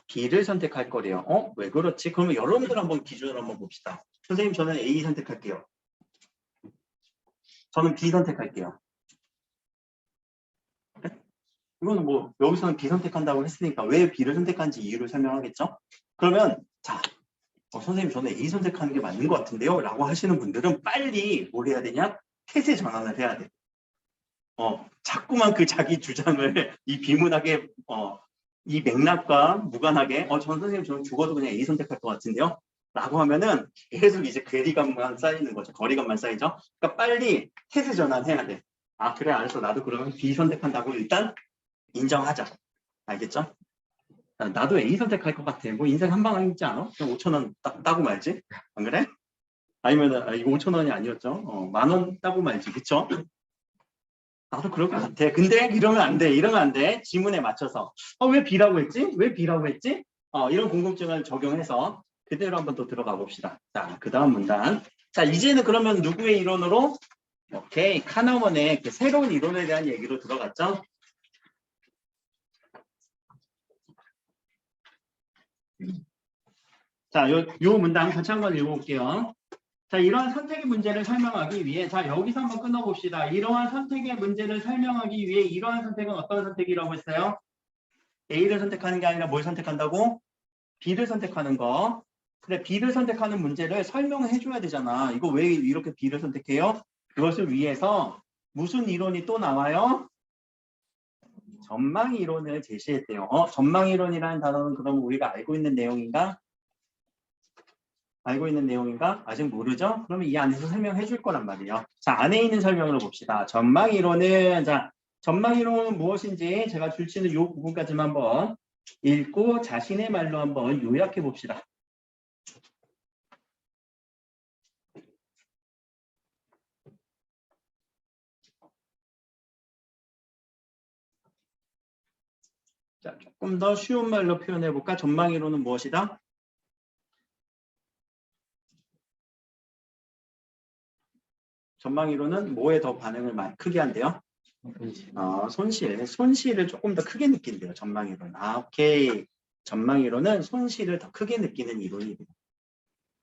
B를 선택할 거래요. 왜 그렇지? 그러면 여러분들 한번 기준을 한번 봅시다. 선생님, 저는 A 선택할게요. 저는 B 선택할게요. 이거는 뭐 여기서는 B 선택한다고 했으니까 왜 B를 선택한지 이유를 설명하겠죠? 그러면 자, 선생님 저는 A 선택하는 게 맞는 것 같은데요? 라고 하시는 분들은 빨리 뭘 해야 되냐? 태세 전환을 해야 돼. 자꾸만 그 자기 주장을 이 비문학의 이 맥락과 무관하게 전 선생님 저는 죽어도 그냥 A 선택할 것 같은데요? 라고 하면은 계속 이제 괴리감만 쌓이는 거죠. 거리감만 쌓이죠. 그러니까 빨리 태세 전환해야 돼. 아, 그래, 알았어. 나도 그러면 B 선택한다고 일단 인정하자. 알겠죠? 아, 나도 A 선택할 것 같아. 뭐 인생 한 방 있지 않아? 그냥 5천 원 따고 말지. 안 그래? 아니면 이거 5천 원이 아니었죠? 10,000원 따고 말지. 그쵸? 나도 그럴 것 같아. 근데 이러면 안 돼. 이러면 안 돼. 지문에 맞춰서. 왜 B라고 했지? 왜 B라고 했지? 이런 궁금증을 적용해서 그대로 한번 또 들어가 봅시다. 자, 그 다음 문단. 자, 이제는 그러면 누구의 이론으로? 오케이. 카너먼의 그 새로운 이론에 대한 얘기로 들어갔죠? 자, 요 문단 같이 한번 읽어볼게요. 자, 이러한 선택의 문제를 설명하기 위해, 자, 여기서 한번 끊어봅시다. 이러한 선택의 문제를 설명하기 위해 이러한 선택은 어떤 선택이라고 했어요? A를 선택하는 게 아니라 뭘 선택한다고? B를 선택하는 거. 그래, B를 선택하는 문제를 설명을 해줘야 되잖아. 이거 왜 이렇게 B를 선택해요? 그것을 위해서 무슨 이론이 또 나와요? 전망 이론을 제시했대요. 전망 이론이라는 단어는 그럼 우리가 알고 있는 내용인가? 알고 있는 내용인가? 아직 모르죠? 그러면 이 안에서 설명해 줄 거란 말이에요. 자, 안에 있는 설명으로 봅시다. 전망 이론은, 자, 전망 이론은 무엇인지 제가 줄치는 이 부분까지만 한번 읽고 자신의 말로 한번 요약해 봅시다. 자, 조금 더 쉬운 말로 표현해 볼까? 전망 이론은 무엇이다? 전망 이론은 뭐에 더 반응을 많이 크게 한대요? 손실을 조금 더 크게 느낀대요. 전망 이론. 아, 오케이. 전망 이론은 손실을 더 크게 느끼는 이론이 돼요.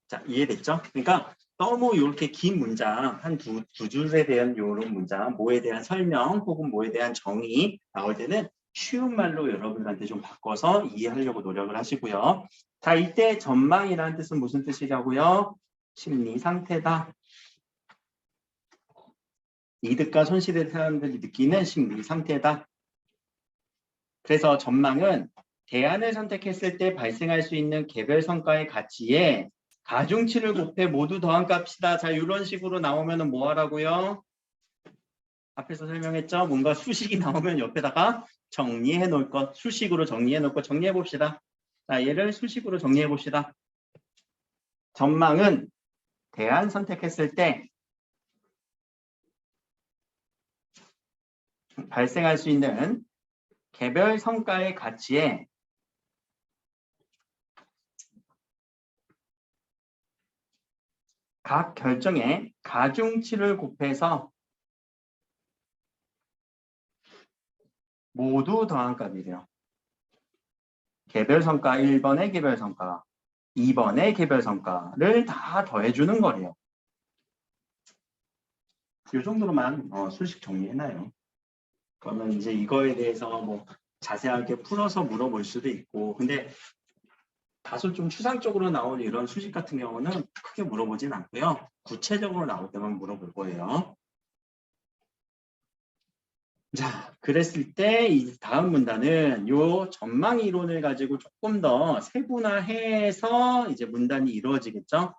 자, 이해됐죠? 그러니까 너무 이렇게 긴 문장, 한 두 줄에 대한 이런 문장, 뭐에 대한 설명 혹은 뭐에 대한 정의 나올 때는 쉬운 말로 여러분들한테 좀 바꿔서 이해하려고 노력을 하시고요. 자, 이때 전망이라는 뜻은 무슨 뜻이라고요? 심리 상태다. 이득과 손실을 사람들이 느끼는 심리 상태다. 그래서 전망은 대안을 선택했을 때 발생할 수 있는 개별 성과의 가치에 가중치를 곱해 모두 더한 값이다. 자, 이런 식으로 나오면 뭐 하라고요? 앞에서 설명했죠? 뭔가 수식이 나오면 옆에다가 정리해 놓을 것, 수식으로 정리해 놓을 것 정리해 봅시다. 자, 얘를 수식으로 정리해 봅시다. 전망은 대안 선택했을 때 발생할 수 있는 개별 성과의 가치에 각 결정에 가중치를 곱해서 모두 더한 값이래요. 개별 성과 1번의 개별 성과, 2번의 개별 성과를 다 더해주는 거래요. 이 정도로만 수식 정리해놔요. 그러면 이제 이거에 대해서 뭐 자세하게 풀어서 물어볼 수도 있고, 근데 다소 좀 추상적으로 나오는 이런 수식 같은 경우는 크게 물어보진 않고요. 구체적으로 나올 때만 물어볼 거예요. 자, 그랬을 때 이 다음 문단은 요 전망 이론을 가지고 조금 더 세분화해서 이제 문단이 이루어지겠죠.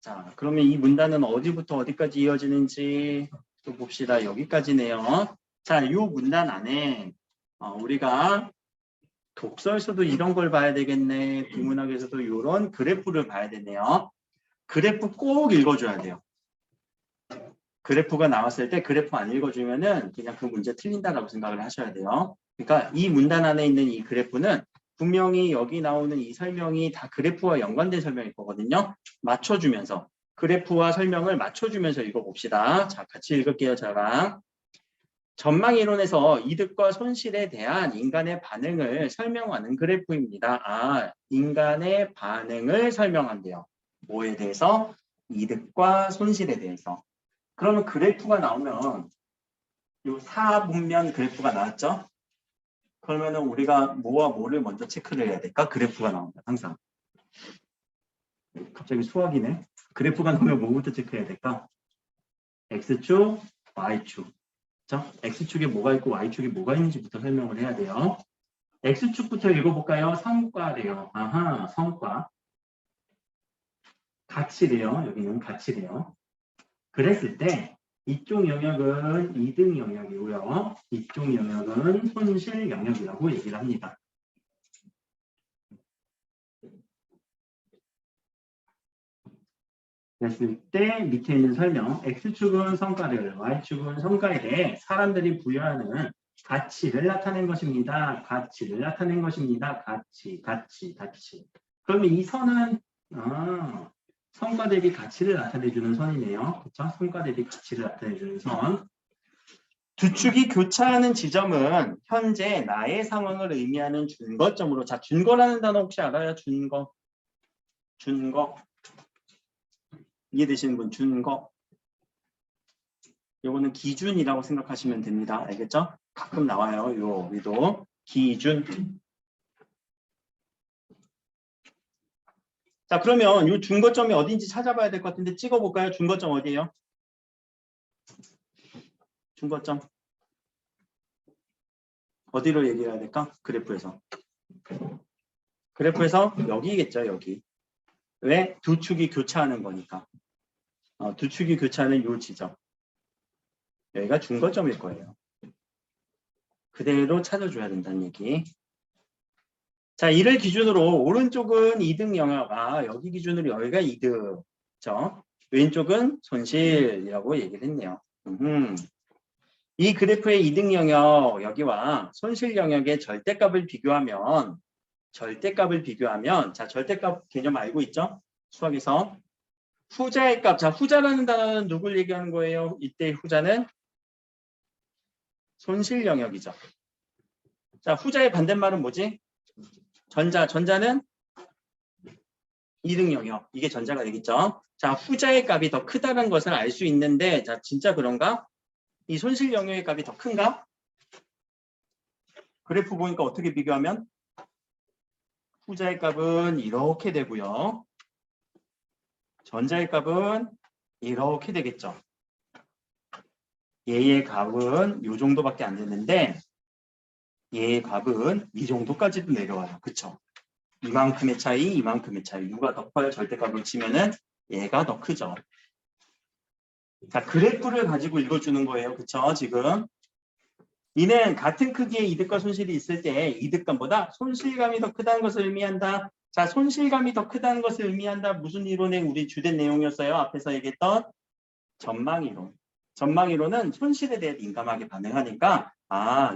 자, 그러면 이 문단은 어디부터 어디까지 이어지는지 또 봅시다. 여기까지네요. 자, 요 문단 안에 우리가 독서에서도 이런 걸 봐야 되겠네. 비문학에서도 이런 그래프를 봐야 되네요. 그래프 꼭 읽어줘야 돼요. 그래프가 나왔을 때 그래프 안 읽어주면은 그냥 그 문제 틀린다라고 생각을 하셔야 돼요. 그러니까 이 문단 안에 있는 이 그래프는 분명히 여기 나오는 이 설명이 다 그래프와 연관된 설명일 거거든요. 맞춰주면서 그래프와 설명을 맞춰주면서 읽어봅시다. 자, 같이 읽을게요. 저랑. 전망 이론에서 이득과 손실에 대한 인간의 반응을 설명하는 그래프입니다. 아, 인간의 반응을 설명한대요. 뭐에 대해서? 이득과 손실에 대해서. 그러면 그래프가 나오면 이 사분면 그래프가 나왔죠? 그러면은 우리가 뭐와 뭐를 먼저 체크를 해야 될까? 그래프가 나옵니다. 항상. 갑자기 수학이네. 그래프가 나오면 뭐부터 체크해야 될까? X축, Y축. 그렇죠? X축에 뭐가 있고 Y축에 뭐가 있는지부터 설명을 해야 돼요. X축부터 읽어볼까요? 성과래요. 아하, 성과. 가치래요. 여기는 가치래요. 그랬을 때 이쪽 영역은 이득 영역이고요. 이쪽 영역은 손실 영역이라고 얘기를 합니다. 그랬을 때 밑에 있는 설명, X축은 성과를, Y축은 성과에 대해 사람들이 부여하는 가치를 나타낸 것입니다. 가치를 나타낸 것입니다. 가치. 그러면 이 선은 성과 대비 가치를 나타내주는 선이네요. 그렇죠? 성과 대비 가치를 나타내주는 선. 두 축이 교차하는 지점은 현재 나의 상황을 의미하는 준거점으로. 자, 준거라는 단어 혹시 알아요? 준거. 이해되시는 분? 준거. 요거는 기준이라고 생각하시면 됩니다. 알겠죠? 가끔 나와요. 요 위도 기준. 자, 그러면 요 준거점이 어딘지 찾아봐야 될 것 같은데 찍어볼까요? 준거점 어디예요? 준거점. 어디로 얘기해야 될까? 그래프에서. 그래프에서 여기겠죠, 여기. 왜? 두 축이 교차하는 거니까. 두 축이 교차하는 요 지점. 여기가 준거점일 거예요. 그대로 찾아줘야 된다는 얘기. 자, 이를 기준으로 오른쪽은 이득 영역, 여기 기준으로 여기가 이득, 그렇죠? 왼쪽은 손실이라고 얘기를 했네요. 이 그래프의 이득 영역, 여기와 손실 영역의 절대값을 비교하면, 자, 절대값 개념 알고 있죠? 수학에서. 후자의 값, 자, 후자라는 단어는 누굴 얘기하는 거예요? 이때 후자는 손실 영역이죠. 자, 후자의 반대말은 뭐지? 전자는 이득 영역. 이게 전자가 되겠죠. 자, 후자의 값이 더 크다는 것을 알 수 있는데, 자, 진짜 그런가? 이 손실 영역의 값이 더 큰가? 그래프 보니까 어떻게 비교하면? 후자의 값은 이렇게 되고요. 전자의 값은 이렇게 되겠죠. 얘의 값은 이 정도밖에 안 되는데, 얘의 값은 이 정도까지도 내려와요. 그쵸? 이만큼의 차이. 누가 더 커요? 절대값을 치면은 얘가 더 크죠. 자, 그래프를 가지고 읽어주는 거예요. 그쵸? 지금. 이는 같은 크기의 이득과 손실이 있을 때 이득감보다 손실감이 더 크다는 것을 의미한다. 자, 손실감이 더 크다는 것을 의미한다. 무슨 이론의 우리 주된 내용이었어요? 앞에서 얘기했던 전망이론. 전망이론은 손실에 대해 민감하게 반응하니까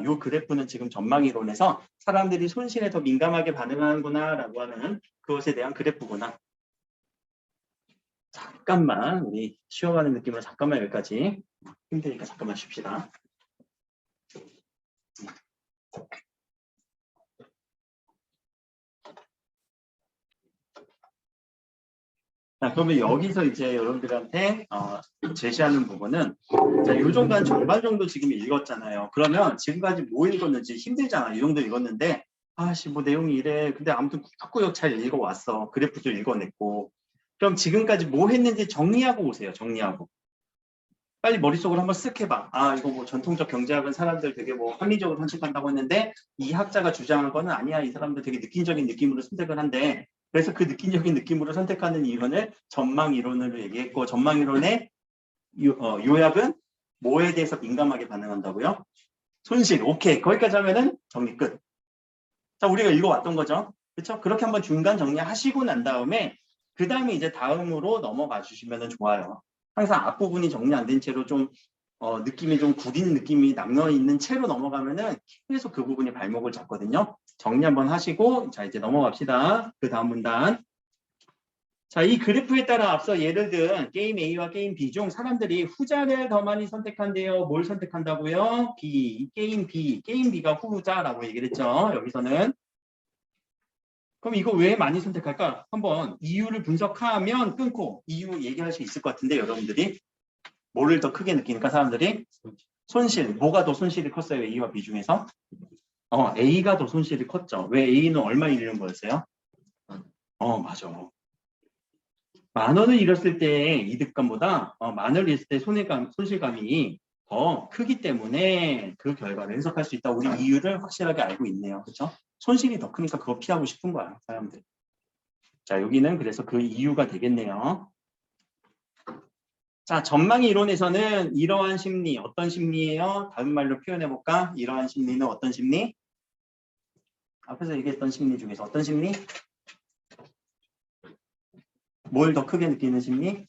요 그래프는 지금 전망이론에서 사람들이 손실에 더 민감하게 반응하는구나 라고 하는 그것에 대한 그래프구나. 잠깐만 우리 쉬어가는 느낌으로 잠깐만 여기까지. 힘드니까 잠깐만 쉽시다. 자, 그러면 여기서 이제 여러분들한테 제시하는 부분은 자, 요 정도 한 절반 정도 지금 읽었잖아요. 그러면 지금까지 뭐 읽었는지 힘들잖아. 이 정도 읽었는데 뭐 내용이 이래. 근데 아무튼 꾸역꾸역 잘 읽어왔어. 그래프도 읽어냈고. 그럼 지금까지 뭐 했는지 정리하고 오세요. 정리하고. 빨리 머릿속으로 한번 쓱 해봐. 이거 뭐 전통적 경제학은 사람들 되게 뭐 합리적으로 선택한다고 했는데 이 학자가 주장한 거는 아니야. 이 사람들 되게 느낌적인 느낌으로 선택을 한대. 그래서 그 느낌적인 느낌으로 선택하는 이론을 전망이론으로 얘기했고 전망이론의 요약은 뭐에 대해서 민감하게 반응한다고요? 손실. 오케이. 거기까지 하면은 정리 끝. 자, 우리가 읽어왔던 거죠. 그렇죠? 그렇게 한번 중간 정리하시고 난 다음에 그 다음에 이제 다음으로 넘어가 주시면 좋아요. 항상 앞부분이 정리 안 된 채로 좀 느낌이 좀 구린 느낌이 남아있는 채로 넘어가면은 계속 그 부분이 발목을 잡거든요. 정리 한번 하시고 자 이제 넘어갑시다. 그 다음 문단. 자, 이 그래프에 따라 앞서 예를 든 게임 A와 게임 B 중 사람들이 후자를 더 많이 선택한대요. 뭘 선택한다고요? B, 게임 B. 게임 B가 후자라고 얘기를 했죠. 여기서는. 그럼 이거 왜 많이 선택할까? 한번 이유를 분석하면 끊고 이유 얘기할 수 있을 것 같은데 여러분들이 뭐를 더 크게 느끼니까 사람들이 손실. 뭐가 더 손실이 컸어요? A와 B 중에서? A가 더 손실이 컸죠. 왜 A는 얼마 잃는 거였어요? 맞아. 10,000원을 잃었을 때 이득감보다 10,000원을 잃었을 때 손실감이 더 크기 때문에 그 결과를 해석할 수 있다. 우리 이유를 확실하게 알고 있네요. 그렇죠? 손실이 더 크니까 그거 피하고 싶은 거야, 사람들. 자, 여기는 그래서 그 이유가 되겠네요. 자, 전망 이론에서는 이러한 심리, 어떤 심리예요? 다른 말로 표현해 볼까? 이러한 심리는 어떤 심리? 앞에서 얘기했던 심리 중에서 어떤 심리? 뭘 더 크게 느끼는 심리?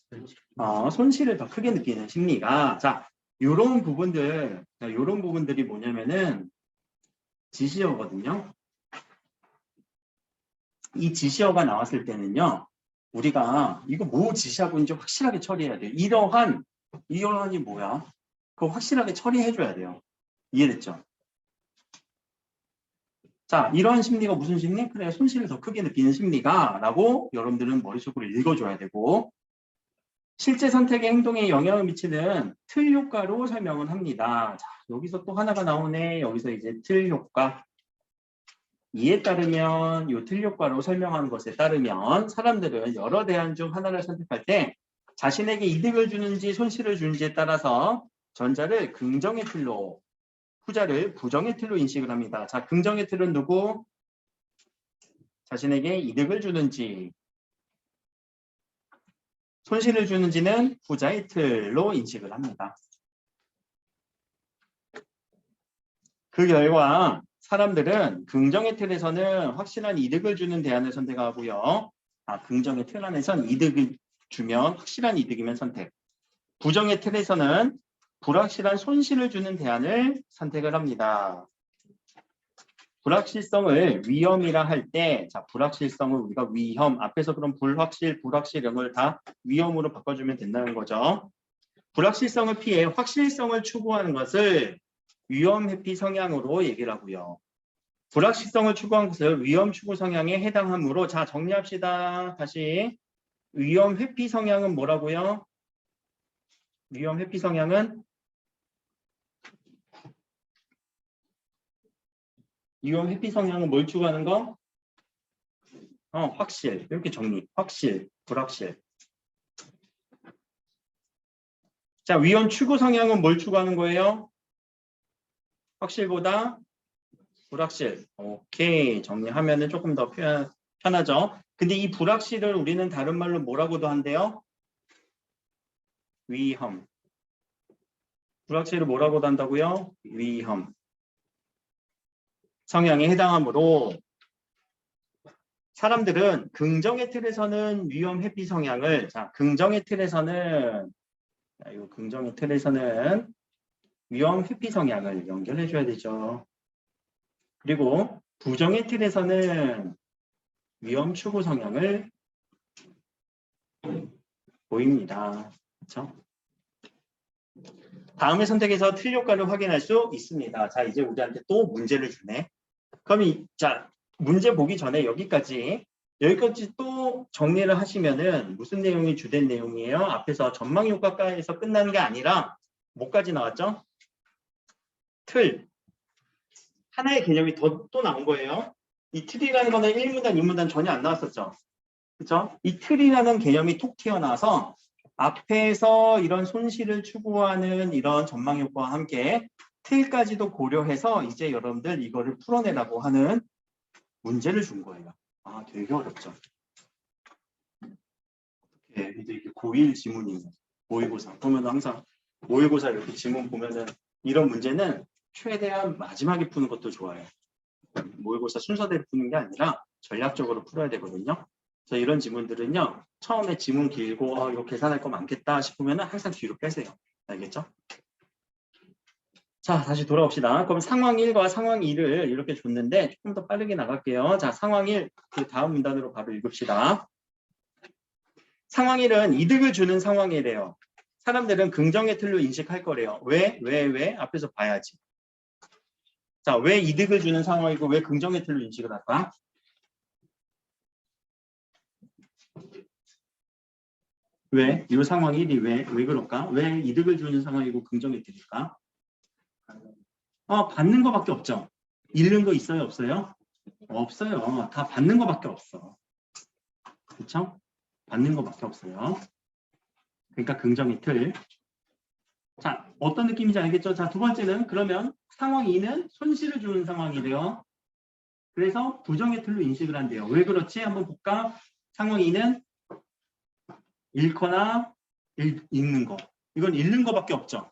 손실을 더 크게 느끼는 심리가. 자, 요런 부분들이 뭐냐면은 지시어거든요. 이 지시어가 나왔을 때는요, 우리가 이거 뭐 지시하고 있는지 확실하게 처리해야 돼요. 이러한이 뭐야? 그거 확실하게 처리해줘야 돼요. 이해됐죠? 자, 이러한 심리가 무슨 심리? 그래, 손실을 더 크게 느끼는 심리가 라고 여러분들은 머릿속으로 읽어줘야 되고, 실제 선택의 행동에 영향을 미치는 틀 효과로 설명을 합니다. 자, 여기서 또 하나가 나오네. 여기서 이제 틀 효과. 이에 따르면 이 틀 효과로 설명하는 것에 따르면 사람들은 여러 대안 중 하나를 선택할 때 자신에게 이득을 주는지 손실을 주는지에 따라서 전자를 긍정의 틀로, 후자를 부정의 틀로 인식을 합니다. 자, 긍정의 틀은 누구? 자신에게 이득을 주는지, 손실을 주는지는 후자의 틀로 인식을 합니다. 그 결과 사람들은 긍정의 틀에서는 확실한 이득을 주는 대안을 선택하고요. 긍정의 틀 안에선 이득을 주면 확실한 이득이면 선택. 부정의 틀에서는 불확실한 손실을 주는 대안을 선택을 합니다. 불확실성을 위험이라 할 때, 자, 불확실성을 우리가 위험, 앞에서 그럼 불확실, 이런 걸 다 위험으로 바꿔주면 된다는 거죠. 불확실성을 피해 확실성을 추구하는 것을 위험 회피 성향으로 얘기를 하고요. 불확실성을 추구한 것을 위험 추구 성향에 해당하므로, 자, 정리합시다. 다시. 위험 회피 성향은 뭐라고요? 위험 회피 성향은 뭘 추구하는 거? 확실. 이렇게 정리. 확실, 불확실. 자, 위험 추구 성향은 뭘 추구하는 거예요? 확실보다 불확실. 오케이. 정리하면은 조금 더 편하죠. 근데 이 불확실을 우리는 다른 말로 뭐라고도 한대요? 위험. 불확실을 뭐라고도 한다고요? 위험. 성향에 해당하므로 사람들은 긍정의 틀에서는 위험 회피 성향을, 자, 긍정의 틀에서는 위험 회피 성향을 연결해 줘야 되죠. 그리고 부정의 틀에서는 위험 추구 성향을 보입니다. 그렇죠? 다음의 선택에서 틀 효과를 확인할 수 있습니다. 자, 이제 우리한테 또 문제를 주네. 그럼 자, 문제 보기 전에 여기까지 또 정리를 하시면은 무슨 내용이 주된 내용이에요? 앞에서 전망 효과가에서 끝나는 게 아니라 뭐까지 나왔죠? 틀. 하나의 개념이 또 나온 거예요. 이 틀이라는 거는 1문단, 2문단 전혀 안 나왔었죠. 그렇죠? 이 틀이라는 개념이 톡 튀어나와서 앞에서 이런 손실을 추구하는 이런 전망 효과와 함께 틀까지도 고려해서 이제 여러분들 이거를 풀어내라고 하는 문제를 준 거예요. 되게 어렵죠. 이게 고1 지문이에요. 모의고사. 보면 항상 모의고사 이렇게 지문 보면은 이런 문제는 최대한 마지막에 푸는 것도 좋아요. 모의고사 순서대로 푸는 게 아니라 전략적으로 풀어야 되거든요. 그래서 이런 지문들은요. 처음에 지문 길고 이거 계산할 거 많겠다 싶으면 항상 뒤로 빼세요. 알겠죠? 자, 다시 돌아옵시다. 그럼 상황 1과 상황 2를 이렇게 줬는데 조금 더 빠르게 나갈게요. 자, 상황 1, 그 다음 문단으로 바로 읽읍시다. 상황 1은 이득을 주는 상황이래요. 사람들은 긍정의 틀로 인식할 거래요. 왜? 앞에서 봐야지. 자, 왜 이득을 주는 상황이고 왜 긍정의 틀로 인식을 할까? 왜? 이 상황 1이 왜 그럴까? 왜 이득을 주는 상황이고 긍정의 틀일까? 받는 거밖에 없죠. 잃는 거 있어요? 없어요? 없어요. 다 받는 거밖에 없어. 그렇죠? 받는 거밖에 없어요. 그러니까 긍정의 틀. 자, 어떤 느낌인지 알겠죠? 자, 두 번째는 그러면 상황 2는 손실을 주는 상황이래요. 그래서 부정의 틀로 인식을 한대요. 왜 그렇지? 한번 볼까? 상황 2는 잃거나 읽는 거. 이건 읽는 거밖에 없죠.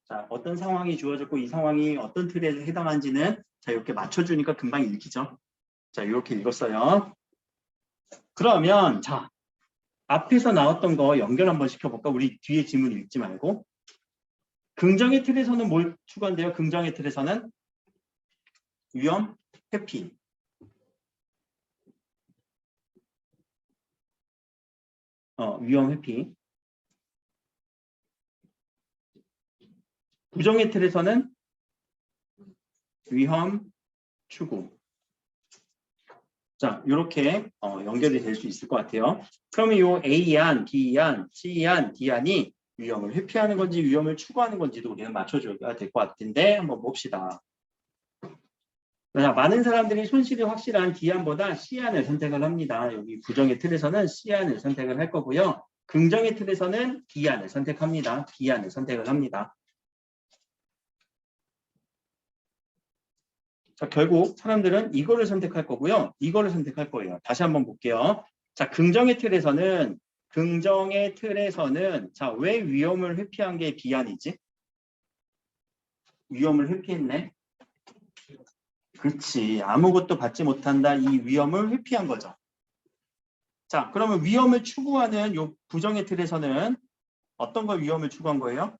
자, 어떤 상황이 주어졌고 이 상황이 어떤 틀에 해당하는지는 자, 이렇게 맞춰주니까 금방 읽히죠. 자, 이렇게 읽었어요. 그러면 자, 앞에서 나왔던 거 연결 한번 시켜볼까? 우리 뒤에 지문 읽지 말고. 긍정의 틀에서는 뭘 추구한대요? 긍정의 틀에서는 위험, 회피. 위험, 회피. 부정의 틀에서는 위험, 추구. 자, 이렇게 연결이 될 수 있을 것 같아요. 그러면 이 A안, B안, C안, D안이 위험을 회피하는 건지 위험을 추구하는 건지도 우리는 맞춰줘야 될 것 같은데 한번 봅시다. 자, 많은 사람들이 손실이 확실한 D안보다 C안을 선택을 합니다. 여기 부정의 틀에서는 C안을 선택을 할 거고요. 긍정의 틀에서는 D안을 선택합니다. D안을 선택을 합니다. 자, 결국 사람들은 이거를 선택할 거고요. 이거를 선택할 거예요. 다시 한번 볼게요. 자, 긍정의 틀에서는 자, 왜 위험을 회피한 게 B안이지? 위험을 회피했네. 그렇지. 아무것도 받지 못한다. 이 위험을 회피한 거죠. 자, 그러면 위험을 추구하는 요 부정의 틀에서는 어떤 걸 위험을 추구한 거예요?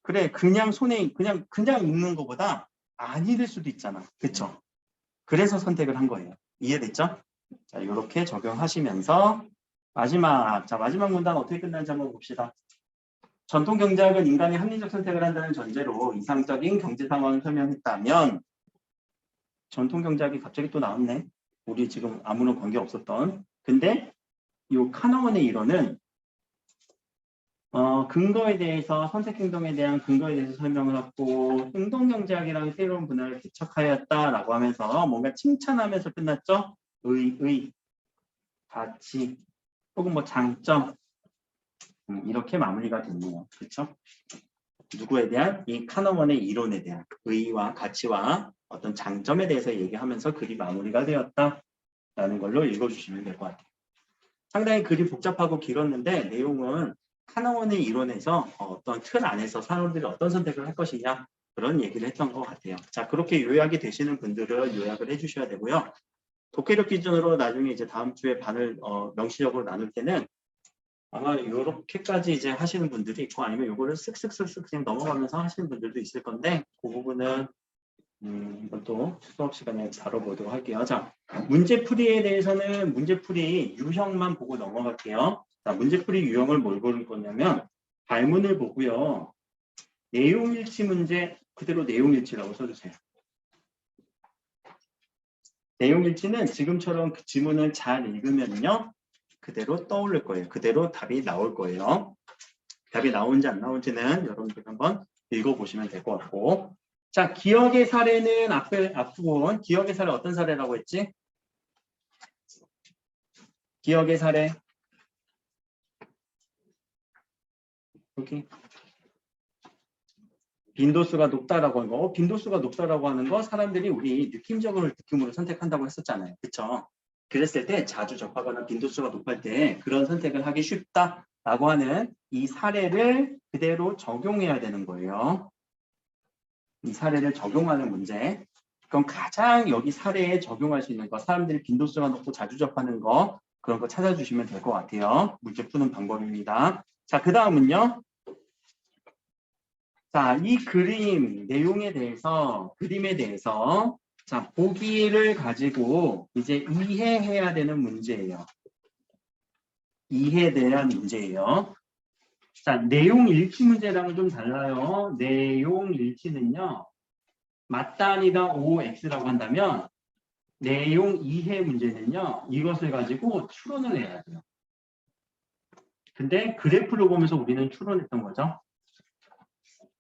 그래, 그냥 손에 그냥 읽는 것보다 안 읽을 수도 있잖아. 그렇죠? 그래서 선택을 한 거예요. 이해됐죠? 자, 이렇게 적용하시면서 마지막 문단 어떻게 끝나는지 한번 봅시다. 전통 경제학은 인간이 합리적 선택을 한다는 전제로 이상적인 경제 상황을 설명했다면 전통 경제학이 갑자기 또 나왔네. 우리 지금 아무런 관계 없었던. 근데 이 카너먼의 이론은 근거에 대해서 선택행동에 대한 근거에 대해서 설명을 하고 행동경제학이라는 새로운 분야를 개척하였다라고 하면서 뭔가 칭찬하면서 끝났죠. 의, 가치, 혹은 뭐 장점 이렇게 마무리가 됐네요. 그렇죠? 누구에 대한? 이 카너먼의 이론에 대한 의의와 가치와 어떤 장점에 대해서 얘기하면서 글이 마무리가 되었다라는 걸로 읽어주시면 될 것 같아요. 상당히 글이 복잡하고 길었는데 내용은 카너먼의 이론에서 어떤 틀 안에서 사람들이 어떤 선택을 할 것이냐 그런 얘기를 했던 것 같아요. 자, 그렇게 요약이 되시는 분들은 요약을 해주셔야 되고요. 독해력 기준으로 나중에 이제 다음 주에 반을 명시적으로 나눌 때는 아마 이렇게까지 이제 하시는 분들이 있고 아니면 이거를 쓱쓱쓱쓱 그냥 넘어가면서 하시는 분들도 있을 건데 그 부분은 이것도 수업 시간에 다뤄보도록 할게요. 자, 문제풀이에 대해서는 문제풀이 유형만 보고 넘어갈게요. 자, 문제풀이 유형을 뭘 고를 거냐면 발문을 보고요. 내용일치 문제 그대로 내용일치라고 써주세요. 내용일치는 지금처럼 그 지문을 잘 읽으면요. 그대로 떠오를 거예요. 그대로 답이 나올 거예요. 답이 나온지 안 나온지는 여러분들 한번 읽어보시면 될 것 같고. 자, 기억의 사례는 앞부분 기억의 사례 어떤 사례라고 했지? 기억의 사례. 여기. 빈도수가 높다라고 하는 거. 빈도수가 높다라고 하는 거 사람들이 우리 느낌으로 선택한다고 했었잖아요. 그렇죠? 그랬을 때 자주 접하거나 빈도수가 높을 때 그런 선택을 하기 쉽다라고 하는 이 사례를 그대로 적용해야 되는 거예요. 이 사례를 적용하는 문제. 그럼 가장 여기 사례에 적용할 수 있는 거, 사람들이 빈도수가 높고 자주 접하는 거, 그런 거 찾아주시면 될 것 같아요. 문제 푸는 방법입니다. 자, 그 다음은요. 자, 이 그림에 대해서, 자, 보기를 가지고 이제 이해해야 되는 문제예요. 이해돼야 문제예요. 자, 내용 일치 문제랑은 좀 달라요. 내용 일치는요. 맞다 아니다 OX라고 한다면 내용 이해 문제는요. 이것을 가지고 추론을 해야 돼요. 근데 그래프를 보면서 우리는 추론했던 거죠.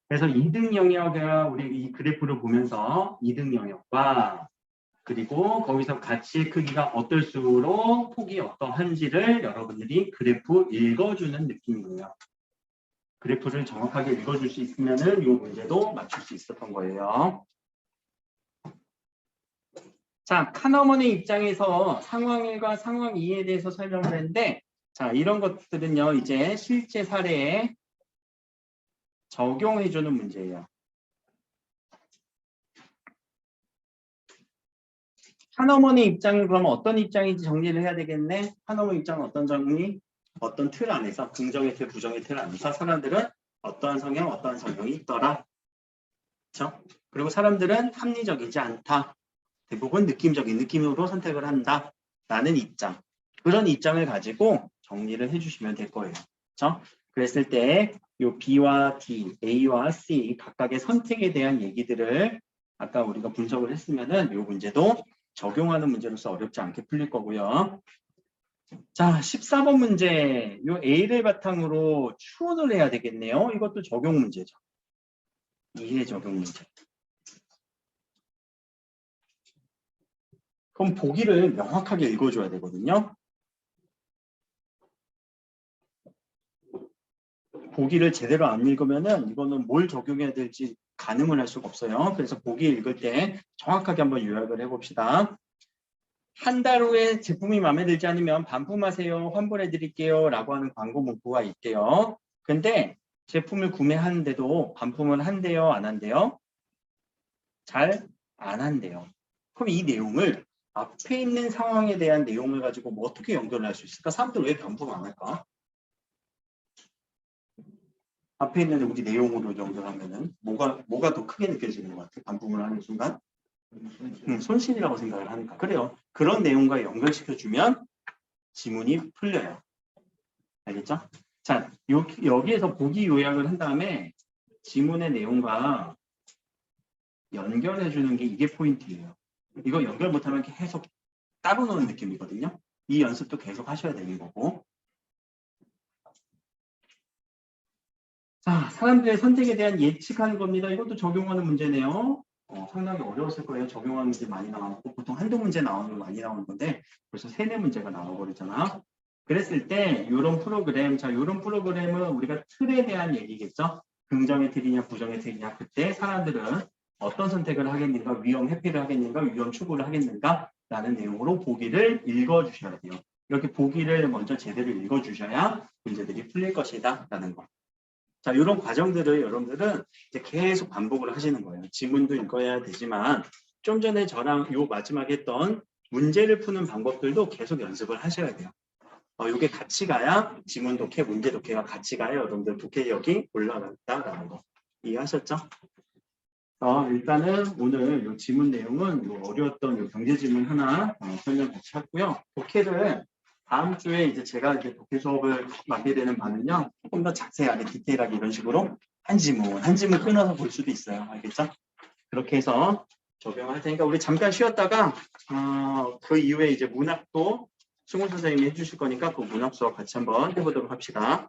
그래서 2등 영역을 우리 이 그래프를 보면서 2등 영역과 그리고 거기서 가치의 크기가 어떨수록 폭이 어떠한지를 여러분들이 그래프 읽어주는 느낌이에요. 그래프를 정확하게 읽어줄 수 있으면은 이 문제도 맞출 수 있었던 거예요. 자, 카너먼의 입장에서 상황 1과 상황 2에 대해서 설명을 했는데, 자, 이런 것들은요, 이제 실제 사례에 적용해주는 문제예요. 카너먼의 입장은 그러면 어떤 입장인지 정리를 해야 되겠네. 카너먼 입장은 어떤 정리? 어떤 틀 안에서, 긍정의 틀, 부정의 틀 안에서 사람들은 어떠한 성향, 어떠한 성향이 있더라. 그렇죠? 그리고 사람들은 합리적이지 않다. 대부분 느낌적인 느낌으로 선택을 한다. 라는 입장. 그런 입장을 가지고 정리를 해주시면 될 거예요. 그렇죠? 그랬을 때 요 B와 D, A와 C 각각의 선택에 대한 얘기들을 아까 우리가 분석을 했으면은 요 문제도 적용하는 문제로서 어렵지 않게 풀릴 거고요. 자, 14번 문제. 요 A를 바탕으로 추론을 해야 되겠네요. 이것도 적용 문제죠. 이해 적용 문제. 그럼 보기를 명확하게 읽어줘야 되거든요. 보기를 제대로 안 읽으면은 이거는 뭘 적용해야 될지 가늠을 할 수가 없어요. 그래서 보기 읽을 때 정확하게 한번 요약을 해봅시다. 한 달 후에 제품이 마음에 들지 않으면 반품하세요. 환불해 드릴게요. 라고 하는 광고 문구가 있대요. 근데 제품을 구매하는데도 반품은 한대요? 안 한대요? 잘 안 한대요. 그럼 이 내용을 앞에 있는 상황에 대한 내용을 가지고 뭐 어떻게 연결을 할 수 있을까? 사람들 왜 반품 안 할까? 앞에 있는 우리 내용으로 연결하면은 뭐가 더 크게 느껴지는 것 같아? 반품을 하는 순간? 손실이라고 생각을 하니까. 그래요. 그런 내용과 연결시켜주면 지문이 풀려요. 알겠죠? 자, 여기에서 보기 요약을 한 다음에 지문의 내용과 연결해주는 게 이게 포인트예요. 이거 연결 못하면 계속 따로 노는 느낌이거든요. 이 연습도 계속 하셔야 되는 거고. 자, 사람들의 선택에 대한 예측하는 겁니다. 이것도 적용하는 문제네요. 상당히 어려웠을 거예요. 적용하는 문제 많이 나왔고 보통 한두 문제 나오는 거 많이 나오는 건데 벌써 3-4문제가 나와버리잖아. 그랬을 때 이런 프로그램, 자 이런 프로그램은 우리가 틀에 대한 얘기겠죠. 긍정의 틀이냐 부정의 틀이냐 그때 사람들은 어떤 선택을 하겠는가, 위험 회피를 하겠는가, 위험 추구를 하겠는가 라는 내용으로 보기를 읽어주셔야 돼요. 이렇게 보기를 먼저 제대로 읽어주셔야 문제들이 풀릴 것이다 라는 거. 자, 이런 과정들을 여러분들은 이제 계속 반복을 하시는 거예요. 지문도 읽어야 되지만 좀 전에 저랑 요 마지막에 했던 문제를 푸는 방법들도 계속 연습을 하셔야 돼요. 이게 같이 가야 지문 독해, 문제 독해가 같이 가야 여러분들 독해력이 올라간다라는 거 이해하셨죠? 일단은 오늘 요 지문 내용은 요 어려웠던 요 경제 지문 하나 설명 같이 했고요. 독해를 다음 주에 이제 제가 이제 독해 수업을 맡게 되는 바는요. 조금 더 자세하게 디테일하게 이런 식으로 한 지문 끊어서 볼 수도 있어요. 알겠죠? 그렇게 해서 적용할 테니까 우리 잠깐 쉬었다가 그 이후에 이제 문학도 승훈 선생님이 해주실 거니까 그 문학 수업 같이 한번 해보도록 합시다.